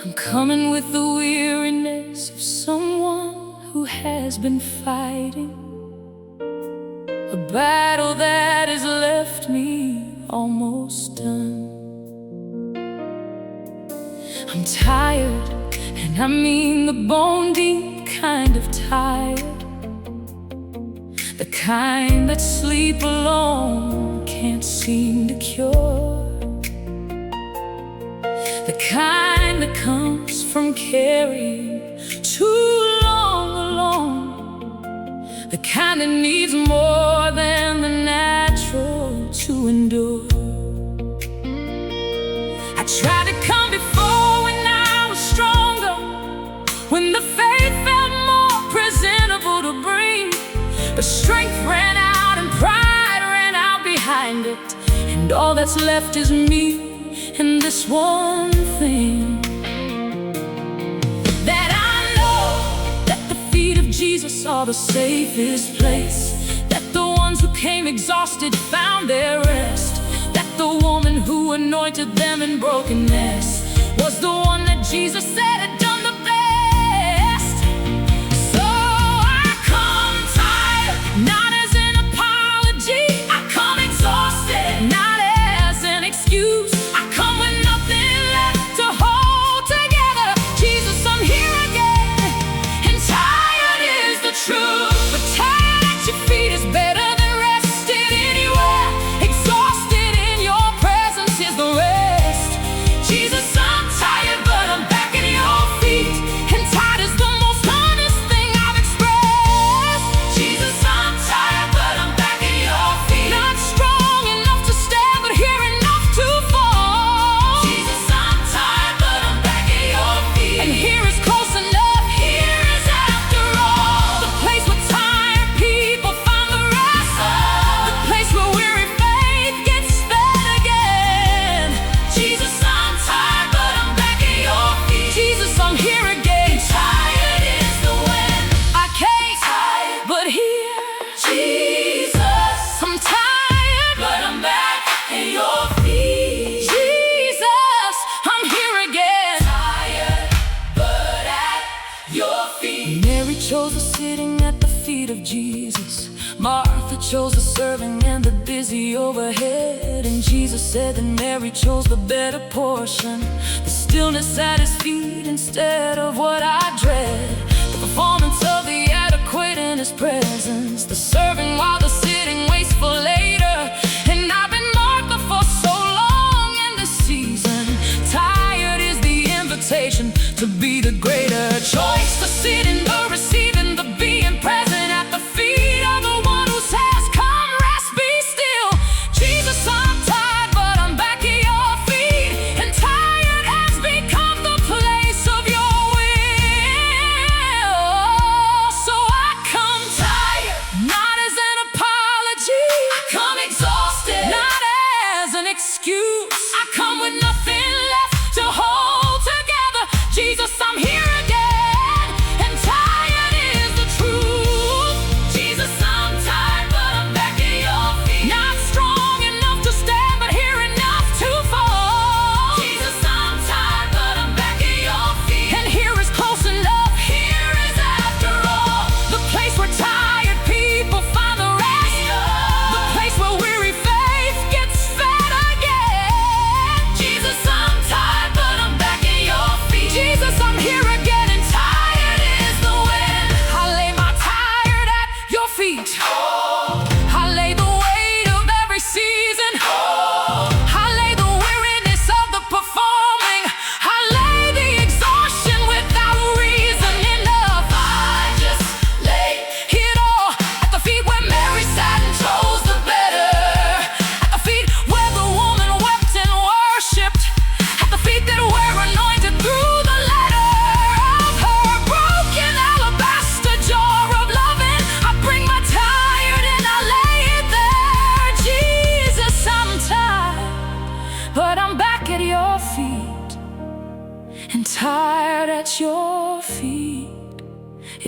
I'm coming with the weariness of someone who has been fighting a battle that has left me almost done. I'm tired, and I mean the bone-deep kind of tired, the kind that sleep alone can't seem to cure, the kind that comes from carrying too long alone, the kind that needs more than the natural to endure. I tried to come before when I was stronger, when the faith felt more presentable to bring, but strength ran out and pride ran out behind it, and all that's left is me and this one thing, that I know that the feet of Jesus are the safest place, that the ones who came exhausted found their rest, that the woman who anointed them in brokenness was the one that Jesus said had done the best. So I come tired, not as an apology. I come exhausted, not as an excuse. I come with nothing left to hold together. Jesus, I'm here again, and tired is the truth, but tired at your feet is better than rested anywhere. Exhausted in your presence is the rest. Jesus, I'm tired, but I'm back at your feet, and tired is the most honest thing I've expressed. Jesus, I'm tired, but I'm back at your feet. Not strong enough to stand, but here enough to fall. Jesus, I'm tired, but I'm back at your feet, and here is close enough. Here is after all the place where tired people find the rest, the place where weary faith gets fed again. Jesus, I'm tired, but I'm back at your feet. Jesus, I'm here again. Tired is the when I can't, tired, but here. Jesus, I'm tired, but I'm back at your feet. Jesus, I'm here again. Tired, but at your feet. Mary chose the sitting at the feet of Jesus. Martha chose the serving and the busy overhead, and Jesus said that Mary chose the better portion, the stillness at his feet instead of what I dread, the performance of the adequate in his presence, the serving while the sitting waits for later. And I've been marked for so long in this season. Tired is the invitation to be the greater choice, to sit in the receiving, the being present at the feet of the one who says, come rest, be still. Jesus, I'm tired, but I'm back at your feet, and tired has become the place of your will. So I come tired, not as an apology.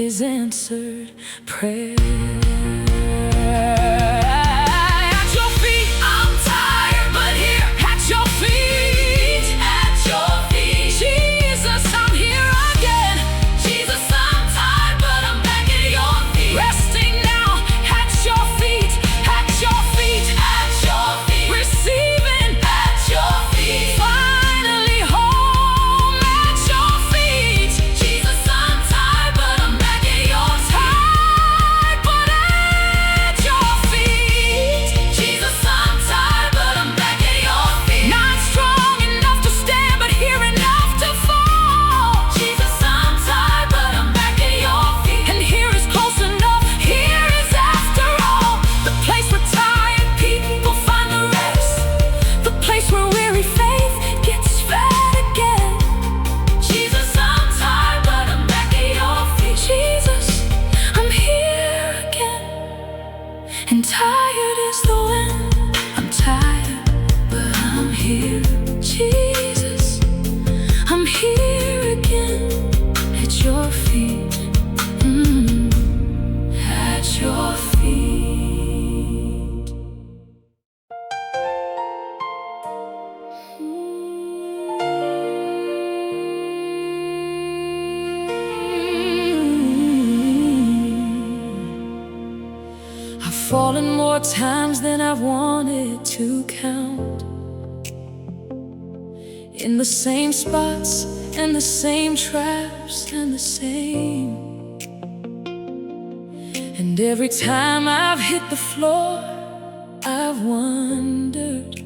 is answered prayer. At your feet, I'm tired, but here at your feet, Jesus, I'm here again. Jesus, I'm tired, but I'm back at your feet. Resting now at your feet, at your feet, at your feet. Receiving at your feet. Finally home at your feet. Jesus, I'm tired, but I'm back at your tired, but at your feet. Jesus, I'm tired, but I'm back at your feet. Not strong enough to stand, but here enough to fall. Jesus, I'm tired, but I'm back at your feet. And here is close enough, here is after all the place where tired people find the rest, the place where weary faith gets fed again. Jesus, I'm tired, but I'm back at your feet. Jesus, I'm here again. And tired is the wind. I'm tired, but I'm here. Jesus, I'm here again at your feet. At your feet. I've fallen more times than I've wanted to count, in the same spots and the same traps and the same. And every time I've hit the floor, I've wondered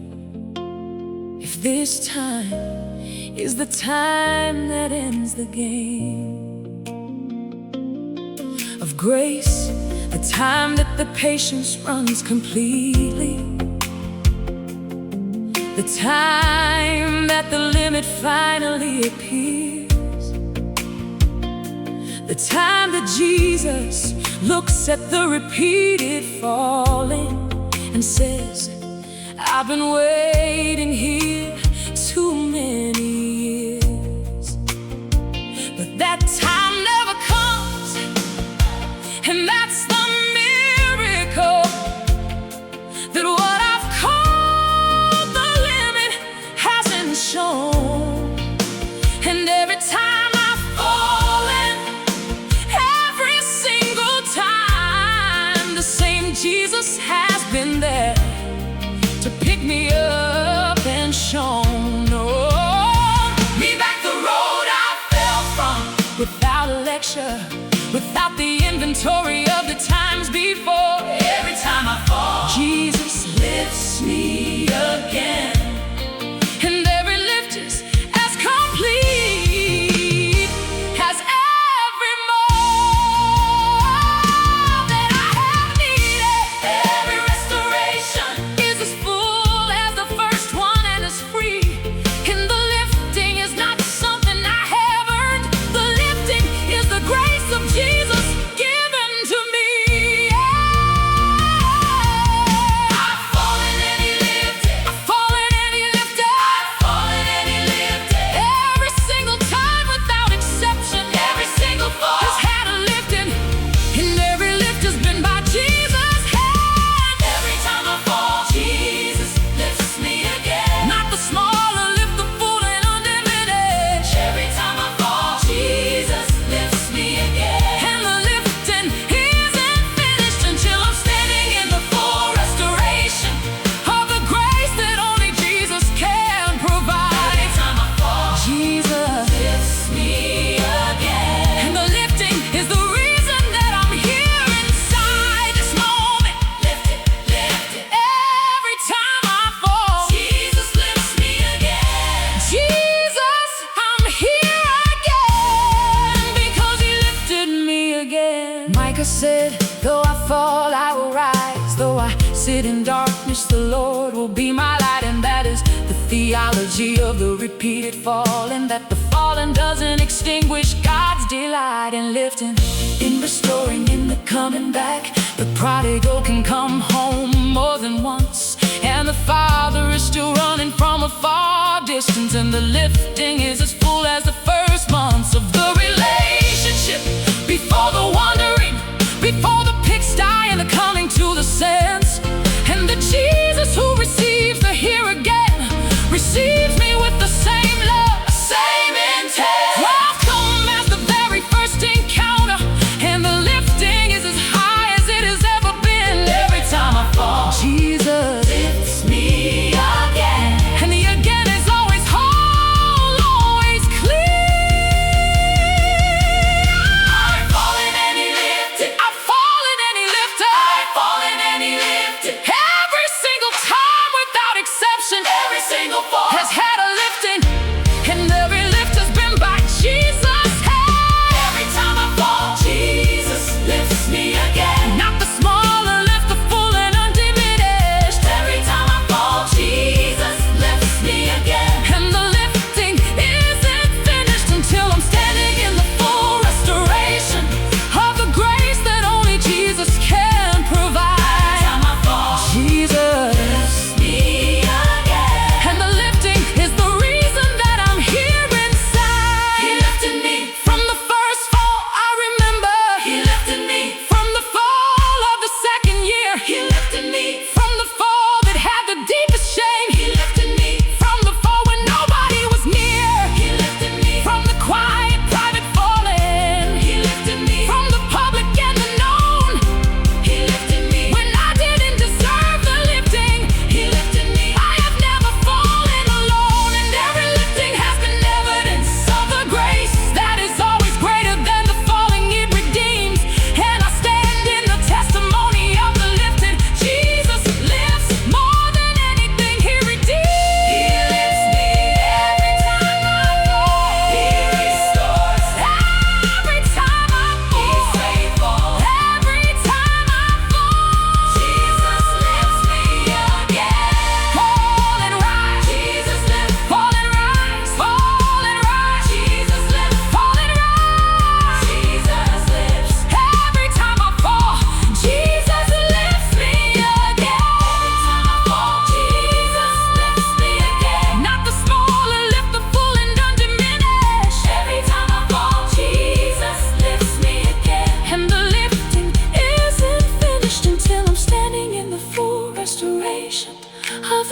if this time is the time that ends the game of grace, the time that the patience runs completely, the time that the limit finally appears, the time that Jesus looks at the repeated falling and says, I've been waiting here too many years. But that time never comes, and that's the miracle, that what I've called the limit hasn't shown. And every time I've fallen, every single time, the same Jesus has been there to pick me up and shown me back the road I fell from, without a lecture, without the inventory of the times before. Every time I fall, Jesus lifts me again. And every lift is as complete as every more that I have needed. Every restoration is as full as the first one and as free. And the lifting is not something I have earned. The lifting is the grace of Jesus given to me. I've fallen and he lifted. I've fallen and he lifted. I've fallen and he lifted. Every single time without exception. Every single fall has had a lifting. And every lift has been by Jesus' hand. Every time I fall, Jesus lifts me again. Not the smaller lift, the full and undiminished. Every time I fall, Jesus lifts me again. And the lifting isn't finished until I'm standing in the full restoration of the grace that only Jesus can provide. Every time I fall, Jesus lifts me again. And the lifting is the reason that I'm here inside this moment. Lifted, lifted. Every time I fall, Jesus lifts me again. Jesus, I'm here again because he lifted me again. Micah said, though I fall, I will rise. Though I sit in darkness, the Lord will be my light. And that is the theology of the repeated fall, and that the fallen doesn't extinguish God's delight in lifting, in restoring, in the coming back. The prodigal can come home more than once, and the father is still running from a far distance. And the lifting is as full as the first months of the relationship before the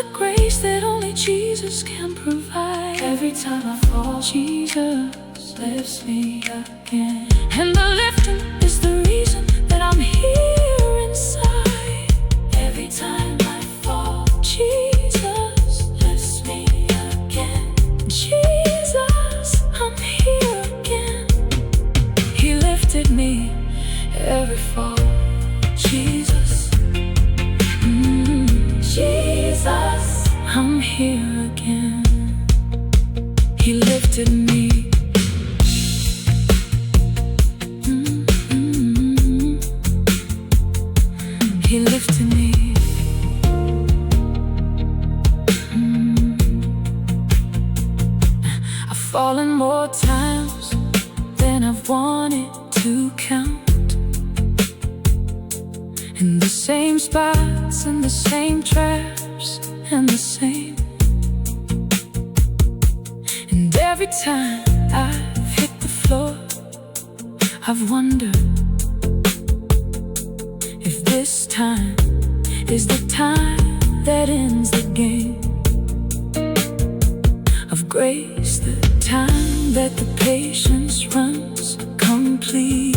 the grace that only Jesus can provide. Every time I fall, Jesus lifts me again. And the lifting is the reason that I'm here inside. Every time I fall, Jesus lifts me again. Jesus, I'm here again. He lifted me every fall. Jesus, Jesus, I'm here again. He lifted me. He lifted me. I've fallen more times than I've wanted to count, in the same spots, in the same traps, and the same. And every time I've hit the floor, I've wondered if this time is the time that ends the game of grace, the time that the patience runs complete.